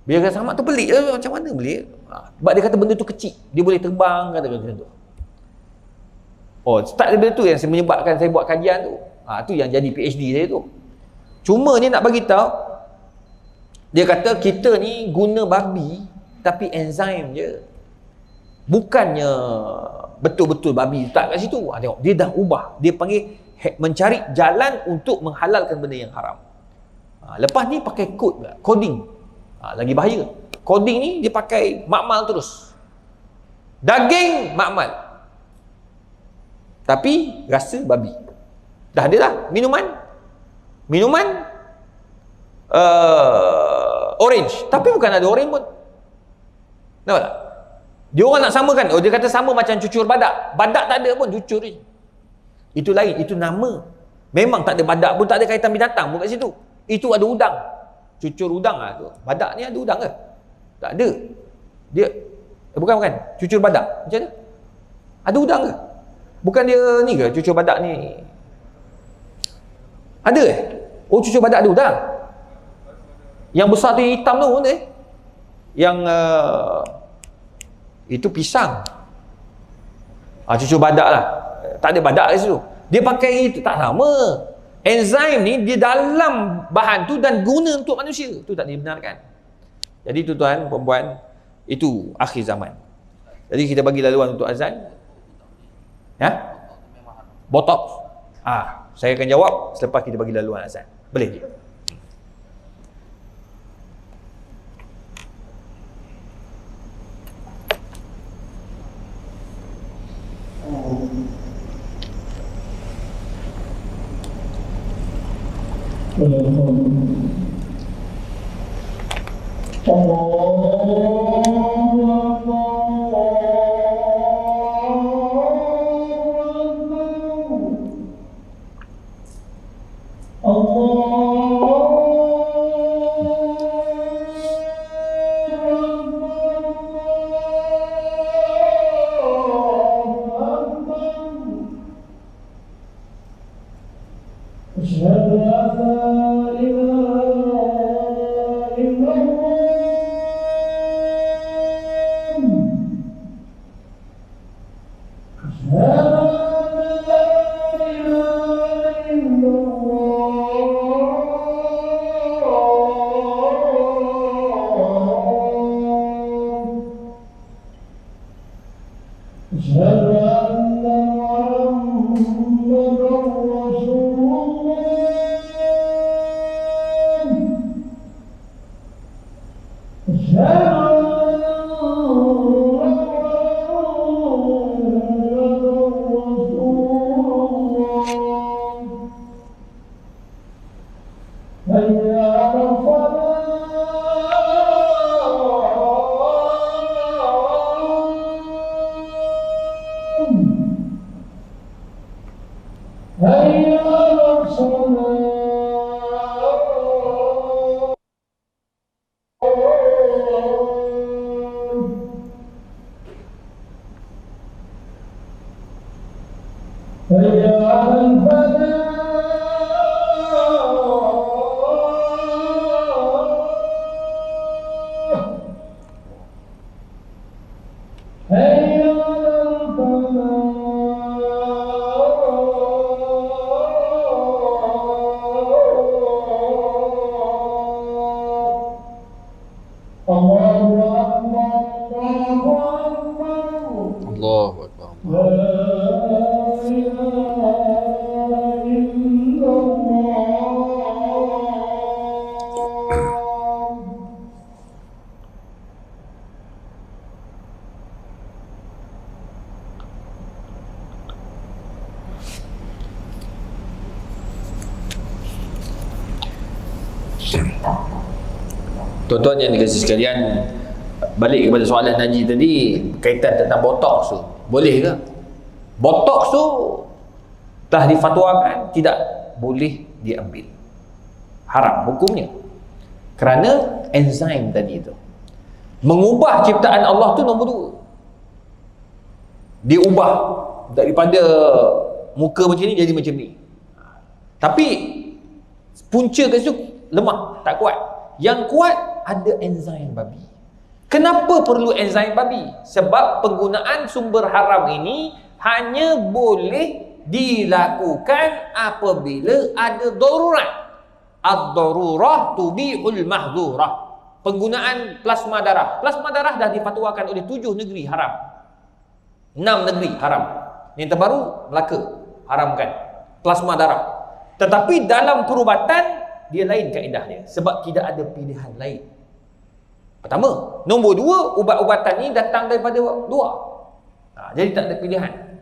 Bila kata samak tu pelik lah. Macam mana boleh? Sebab dia kata benda tu kecil, dia boleh terbang, kata macam tu. Oh, start daripada tu yang menyebabkan saya buat kajian tu. Tu yang jadi PhD saya tu. Cuma ni nak bagi tahu, dia kata kita ni guna babi tapi enzim je. Bukannya betul-betul babi tak kat situ. Tengok, dia dah ubah. Dia panggil mencari jalan untuk menghalalkan benda yang haram. Lepas ni pakai kod pula, coding. Lagi bahaya. Coding ni dia pakai makmal terus. Daging makmal, tapi rasa babi. Dah ada lah minuman orange, tapi bukan ada orange pun. Nampak tak? Dia orang nak samakan. Oh, dia kata sama macam cucur badak. Badak tak ada pun, cucur je. Itu lain, itu nama. Memang tak ada badak pun, tak ada kaitan binatang pun kat situ. Itu ada udang. Cucur udang lah tu. Badak ni ada udang ke? Tak ada. Dia bukan. Cucur badak. Macam mana? Ada udang ke? Bukan dia ni ke? Cucur badak ni ada Oh, cucur badak ada udang. Yang besar tu yang hitam tu pun yang itu pisang. Cucur badak lah. Tak ada badak di situ. Dia pakai itu, tak sama. Enzim ni dia dalam bahan tu dan guna untuk manusia. Itu tak dibenarkan. Jadi tuan-tuan, perempuan, itu akhir zaman. Jadi kita bagi laluan untuk azan. Ya? Botox. Saya akan jawab selepas kita bagi laluan azan. Boleh je? أشهد أن لا إله إلا الله أشهد أن لا إله إلا الله أشهد أن محمدا رسول الله أشهد أن محمدا رسول الله حي على الصلاة هيا على الصلاة هيا على الفلاح هيا على الفلاح الله أكبر الله أكبر Allahu Akbar. لا إله إلا الله Tuan-tuan yang dikasih sekalian, balik kepada soalan Haji tadi, kaitan tentang botox tu, boleh ke? Botox tu telah difatwakan tidak boleh diambil, haram hukumnya, kerana enzim tadi tu mengubah ciptaan Allah tu nombor 2, diubah daripada muka macam ni jadi macam ni, tapi punca kat situ lemah, tak kuat. Yang kuat ada enzim babi. Kenapa perlu enzim babi? Sebab penggunaan sumber haram ini hanya boleh dilakukan apabila ada darurat. Ad-darurah tubihul mahdzurah. Penggunaan plasma darah. Plasma darah dah difatwakan oleh 7 negeri haram. 6 negeri haram. Yang terbaru Melaka haramkan plasma darah. Tetapi dalam perubatan dia lain kaedah dia, sebab tidak ada pilihan lain. Pertama. Nombor 2, ubat-ubatan ni datang daripada luar. Jadi tak ada pilihan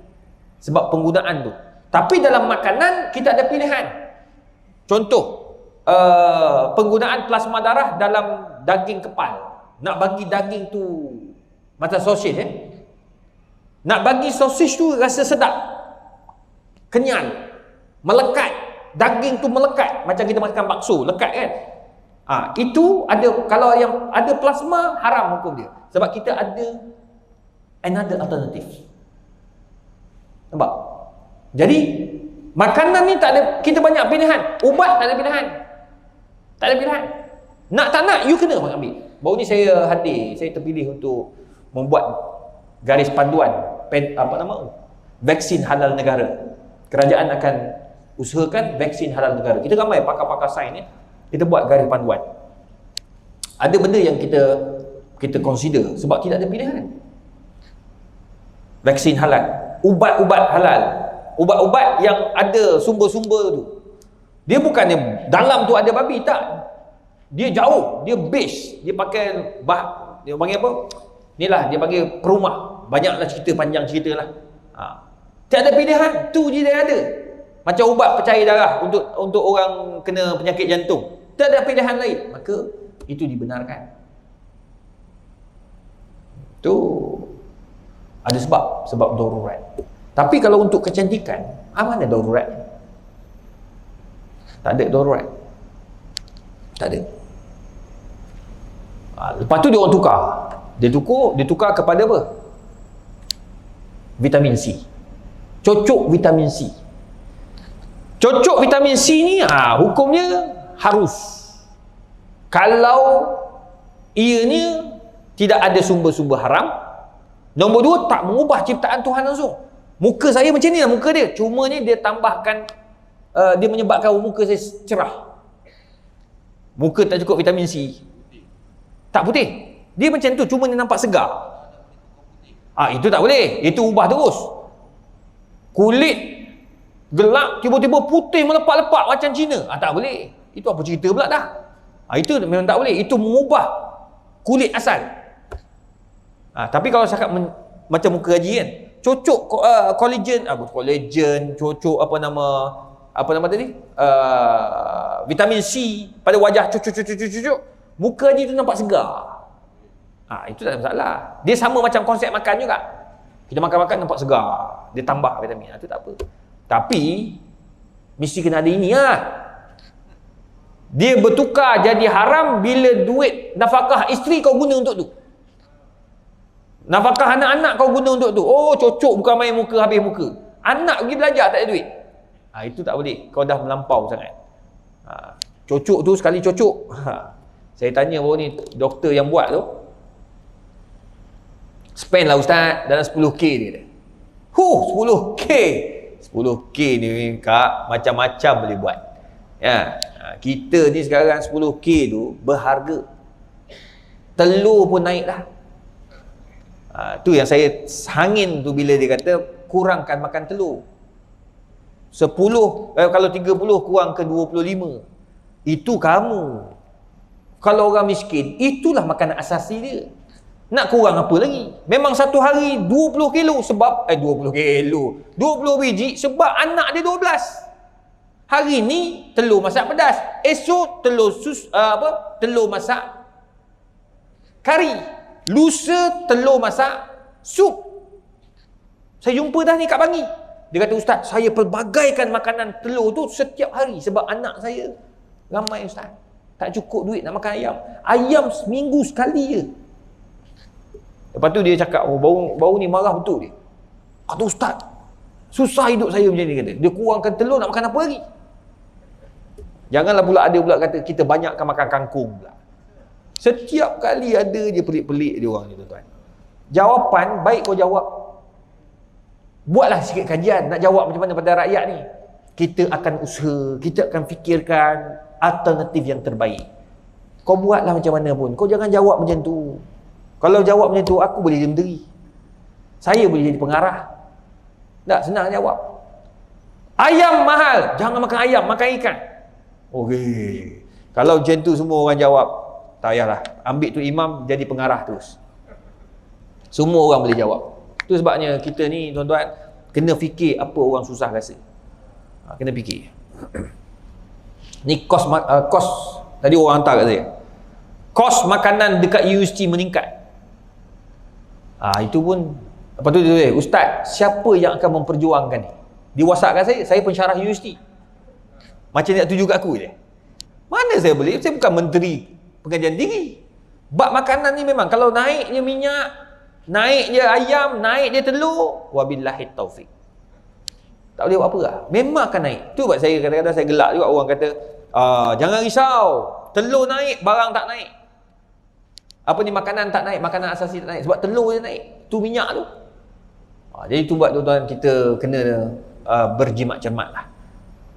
sebab penggunaan tu. Tapi dalam makanan kita ada pilihan. Contoh, penggunaan plasma darah dalam daging kepal. Nak bagi daging tu macam sosis, nak bagi sosis tu rasa sedap, kenyal, melekat. Daging tu melekat macam kita makan bakso, lekat kan. Itu ada, kalau yang ada plasma haram hukum dia, sebab kita ada another alternative. Nampak? Jadi makanan ni tak ada, kita banyak pilihan. Ubat tak ada pilihan. Tak ada pilihan. Nak tak nak you kena ambil. Baru ni saya hadir, saya terpilih untuk membuat garis panduan vaksin halal negara. Kerajaan akan usahakan vaksin halal negara. Kita ramai pakar-pakar sains ni, kita buat garis panduan. Ada benda yang kita consider sebab tidak ada pilihan. Vaksin halal, ubat-ubat halal, ubat-ubat yang ada sumber-sumber tu. Dia bukannya dalam tu ada babi, tak. Dia jauh, dia base, dia pakai dia panggil apa? Inilah dia panggil perumah. Banyaklah cerita, panjang cerita lah. Tak ada pilihan, tu je dia ada. Macam ubat pencair darah untuk orang kena penyakit jantung. Tak ada pilihan lain. Maka itu dibenarkan. Tu ada sebab darurat. Tapi kalau untuk kecantikan, mana darurat? Tak ada darurat. Tak ada. Lepas tu dia orang tukar. Dia tukar kepada apa? Vitamin C. Cocok vitamin C. Cocok vitamin C ni hukumnya harus. Kalau ianya tidak ada sumber-sumber haram. Nombor dua, tak mengubah ciptaan Tuhan langsung. Muka saya macam ni lah muka dia. Cuma ni dia tambahkan, dia menyebabkan muka saya cerah. Muka tak cukup vitamin C. Tak putih. Dia macam tu, cuma dia nampak segar. Itu tak boleh. Itu ubah terus. Kulit gelap, tiba-tiba putih melepak-lepak macam Cina. Tak boleh. Itu apa cerita pula dah. Itu memang tak boleh. Itu mengubah kulit asal. Tapi kalau cakap macam muka haji kan, cocok collagen, cocok apa nama tadi? Vitamin C pada wajah, cocok. Muka haji tu nampak segar. Itu tak ada masalah. Dia sama macam konsep makan juga. Kita makan-makan nampak segar. Dia tambah vitamin. Itu tak apa. Tapi mesti kena ada ini lah. Dia bertukar jadi haram bila duit nafkah isteri kau guna untuk tu. Nafkah anak-anak kau guna untuk tu. Cocok bukan main muka habis muka. Anak pergi belajar tak ada duit. Itu tak boleh. Kau dah melampau sangat. Cocok tu sekali cocok. Saya tanya baru ni doktor yang buat tu. Spend lah ustaz dalam 10k dia. 10k. 10k ni kak macam-macam boleh buat. Kita ni sekarang 10k tu berharga. Telur pun naik dah. Tu yang saya hangin tu bila dia kata kurangkan makan telur. 10 kalau 30 kurang ke 25. Itu kamu. Kalau orang miskin, itulah makanan asasi dia. Nak kurang apa lagi? Memang satu hari 20 kilo sebab 20 biji sebab anak dia 12. Hari ni telur masak pedas, esok telur masak kari, lusa telur masak sup. Saya jumpa dah ni kat Bangi. Dia kata, ustaz, saya pelbagaikan makanan telur tu setiap hari sebab anak saya ramai ustaz. Tak cukup duit nak makan ayam. Ayam seminggu sekali je. Lepas tu dia cakap, baru ni marah betul dia. Kata, ustaz, susah hidup saya macam ni, kata. Dia kurangkan telur nak makan apa lagi? Janganlah pula ada pula kata kita banyakkan makan kangkung pula. Setiap kali ada je pelik-pelik dia orang ni, tuan-tuan. Jawapan baik kau jawab. Buatlah sikit kajian nak jawab macam mana pada rakyat ni. Kita akan usaha, kita akan fikirkan alternatif yang terbaik. Kau buatlah macam mana pun. Kau jangan jawab macam tu. Kalau jawab macam tu, aku boleh jadi menteri. Saya boleh jadi pengarah. Tak, senang jawab. Ayam mahal. Jangan makan ayam, makan ikan. Okey. Kalau macam tu semua orang jawab, tak payahlah. Ambil tu imam, jadi pengarah terus. Semua orang boleh jawab. Itu sebabnya kita ni, tuan-tuan, kena fikir apa orang susah rasa. Kena fikir. Ni kos tadi orang hantar kat saya. Kos makanan dekat universiti meningkat. Itu pun, apa tu dia, ustaz, siapa yang akan memperjuangkan ni? Dia WhatsApp kat saya pensyarah universiti. Macam nak tuju kat aku je. Mana saya boleh? Saya bukan menteri pengajian tinggi. Bab makanan ni memang, kalau naik je minyak, naik je ayam, naik je telur, wabillahi taufik. Tak boleh buat apa lah. Memang akan naik. Tu buat saya kadang-kadang saya gelak juga orang kata, jangan risau, telur naik, barang tak naik. Apa ni, makanan tak naik, makanan asasi tak naik. Sebab telur je naik. Tu minyak tu. Jadi tu buat tuan-tuan, kita kena berjimat cermat lah.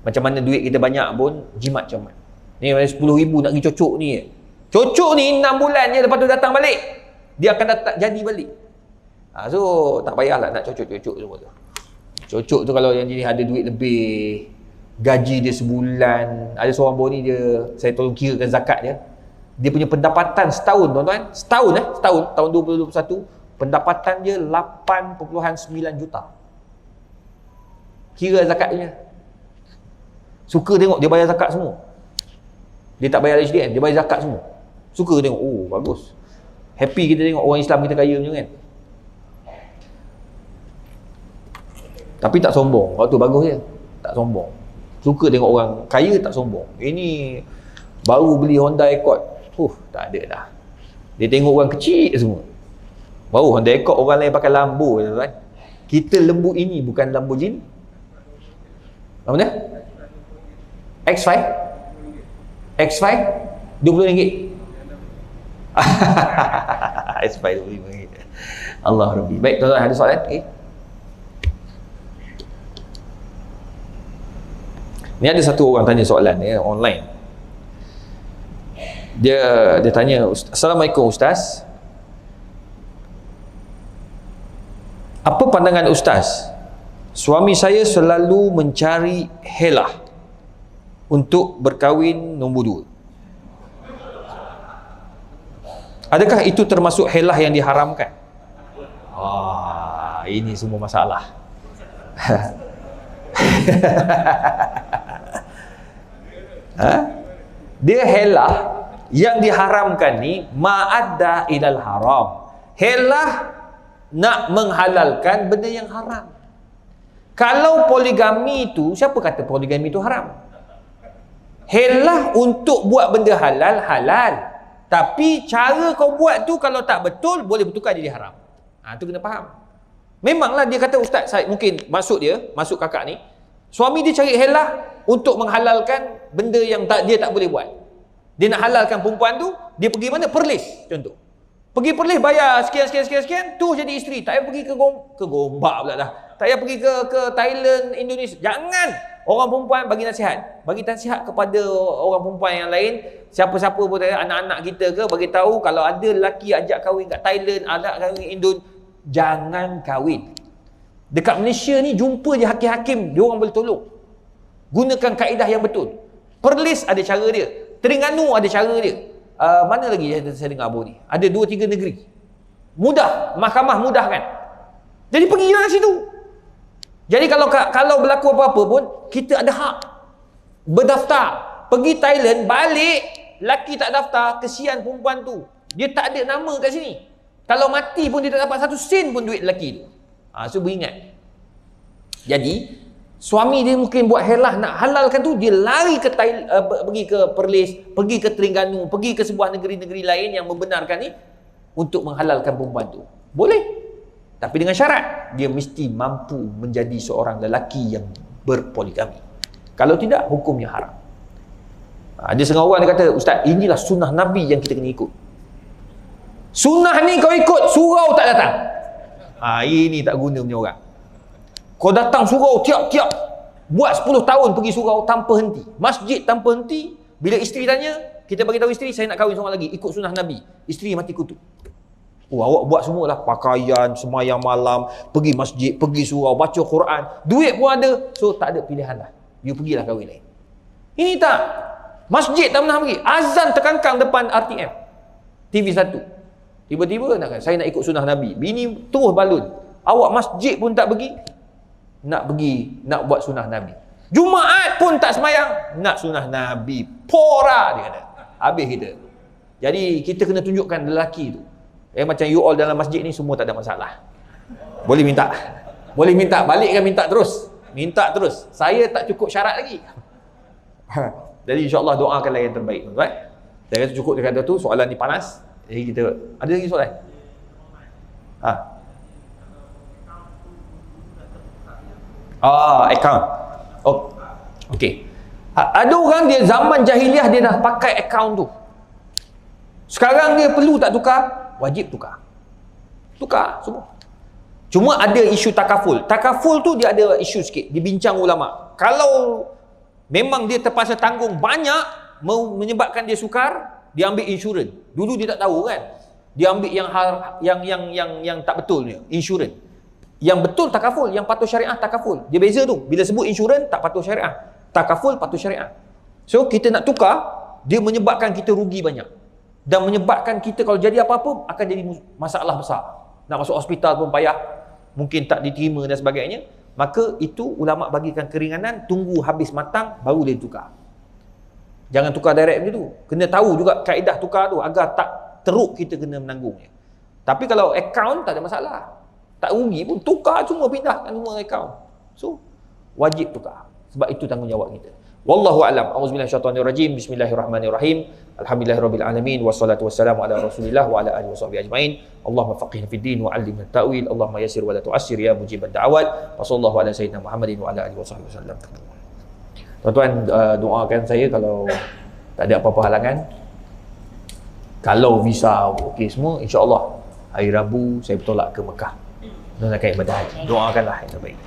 Macam mana duit kita banyak pun, jimat cermat. Ni 10,000 nak pergi cocok ni. Cocok ni 6 bulan je, lepas tu datang balik. Dia akan datang jadi balik. So tak payahlah nak cocok-cocok semua tu. Cocok tu kalau yang jenis ada duit lebih, gaji dia sebulan. Ada seorang baru ni dia, saya tolong kirakan zakat dia. Dia punya pendapatan setahun, tuan-tuan. Setahun tahun 2021, pendapatan dia 8.9 juta. Kira zakat dia. Suka tengok dia bayar zakat semua. Dia tak bayar HDN, dia bayar zakat semua. Suka tengok, bagus. Happy kita tengok orang Islam kita kaya macam kan. Tapi tak sombong. Waktu bagus je. Tak sombong. Suka tengok orang kaya tak sombong. Ini baru beli Honda Accord. Tak ada dah. Dia tengok orang kecil semua. Baru Honda Accord, orang lain pakai Lambo je, kan. Kita lembu ini bukan Lamborghini. Apa dia? X5 X5 RM20. X5 RM25. Allah Rabbi. Baik, tuan-tuan ada soalan? Okay. Ni ada satu orang tanya soalan online. Dia tanya, Assalamualaikum Ustaz. Apa pandangan Ustaz? Suami saya selalu mencari helah untuk berkahwin nombor 2. Adakah itu termasuk helah yang diharamkan? Ini semua masalah. Dia helah yang diharamkan ni ma'adda ilal haram. Helah nak menghalalkan benda yang haram. Kalau poligami itu, siapa kata poligami itu haram? Helah untuk buat benda halal, halal. Tapi cara kau buat tu kalau tak betul, boleh bertukar jadi haram. Tu kena faham. Memanglah dia kata, Ustaz, saya mungkin masuk kakak ni, suami dia cari helah untuk menghalalkan benda yang dia tak boleh buat. Dia nak halalkan perempuan tu, dia pergi mana? Perlis, contoh. Pergi Perlis bayar sekian, tu jadi isteri. Tak payah pergi ke Gombak pula dah. Tak payah pergi ke Thailand, Indonesia. Jangan. Orang perempuan bagi nasihat. Bagi nasihat kepada orang perempuan yang lain. Siapa-siapa pun, anak-anak kita ke, bagi tahu kalau ada lelaki ajak kahwin kat Thailand, ajak kahwin Indon, jangan kahwin. Dekat Malaysia ni jumpa je hakim-hakim, dia orang boleh tolong. Gunakan kaedah yang betul. Perlis ada cara dia. Terengganu ada cara dia. Mana lagi saya dengar Abu ni? Ada 2-3 negeri. Mudah, mahkamah mudah kan? Jadi pergilah situ. Jadi kalau berlaku apa-apa pun, kita ada hak berdaftar. Pergi Thailand, balik, laki tak daftar, kesian perempuan tu. Dia tak ada nama kat sini. Kalau mati pun dia tak dapat 1 sen pun duit lelaki tu. So beringat. Jadi, suami dia mungkin buat helah nak halalkan tu, dia lari ke pergi ke Perlis, pergi ke Terengganu, pergi ke sebuah negeri-negeri lain yang membenarkan ni untuk menghalalkan perempuan tu. Boleh. Tapi dengan syarat, dia mesti mampu menjadi seorang lelaki yang berpoligami. Kalau tidak, hukumnya haram. Ada setengah orang dia kata, Ustaz, inilah sunnah Nabi yang kita kena ikut. Sunnah ni kau ikut, surau tak datang. Ini tak guna punya orang. Kau datang surau tiap-tiap, buat 10 tahun pergi surau tanpa henti, masjid tanpa henti. Bila isteri tanya, kita bagi tahu isteri, saya nak kahwin seorang lagi, ikut sunnah Nabi. Isteri mati kutu. Awak buat semualah, pakaian, semayang malam, pergi masjid, pergi surau, baca Quran, duit pun ada. So tak ada pilihan lah, you pergilah kahwin lain. Ini tak, masjid tak pernah pergi, azan terkangkang depan RTM TV1. Tiba-tiba saya nak ikut sunnah Nabi, bini terus balun, awak masjid pun tak pergi, nak buat sunnah Nabi. Jumaat pun tak semayang, nak sunnah Nabi. Pora, dia kata. Habis kita. Jadi kita kena tunjukkan lelaki tu. Macam you all dalam masjid ni semua tak ada masalah. Boleh minta. Boleh minta, balikkan minta terus. Minta terus. Saya tak cukup syarat lagi. Jadi insya-Allah doakanlah yang terbaik, tuan-tuan. Saya kata cukup dekat tu, soalan ni panas. Jadi kita ada lagi soalan? Account. Okey. Ada orang dia zaman jahiliah dia dah pakai account tu. Sekarang dia perlu tak tukar? Wajib tukar. Tukar semua. Cuma ada isu takaful. Takaful tu dia ada isu sikit, dibincang ulama. Kalau memang dia terpaksa tanggung banyak, menyebabkan dia sukar, dia ambil insurans. Dulu dia tak tahu kan. Dia ambil yang tak betul ni, insurans. Yang betul takaful, yang patuh syariah takaful. Dia beza tu. Bila sebut insurans tak patuh syariah. Takaful patuh syariah. So kita nak tukar, dia menyebabkan kita rugi banyak. Dan menyebabkan kita kalau jadi apa-apa akan jadi masalah besar. Nak masuk hospital pun payah, mungkin tak diterima dan sebagainya. Maka itu ulama bagikan keringanan, tunggu habis matang baru dia tukar. Jangan tukar direct macam tu. Kena tahu juga kaedah tukar tu agar tak teruk kita kena menanggungnya. Tapi kalau akaun tak ada masalah. Tak rugi pun, tukar cuma pindahkan semua akaun. So wajib tukar. Sebab itu tanggungjawab kita. Wallahu a'lam. Auzubillahi minasyaitonirrajim. Bismillahirrahmanirrahim. Alhamdulillahirabbil alamin wassalatu wassalamu ala Rasulillah wa ala alihi washabbihi ajmain. Allahumma faqihna fid din wa 'allimna at-ta'wil. Allahumma yassir wa la tu'assir ya mujibad da'awat. Wa sallallahu ala sayyidina Muhammadin wa ala alihi washabbihi wasallam. Tuan-tuan doakan saya kalau tak ada apa-apa halangan. Kalau visa okey semua, insya-Allah hari Rabu saya bertolak ke Mekah. Dan akan ibadah haji. Doakanlah yang terbaik.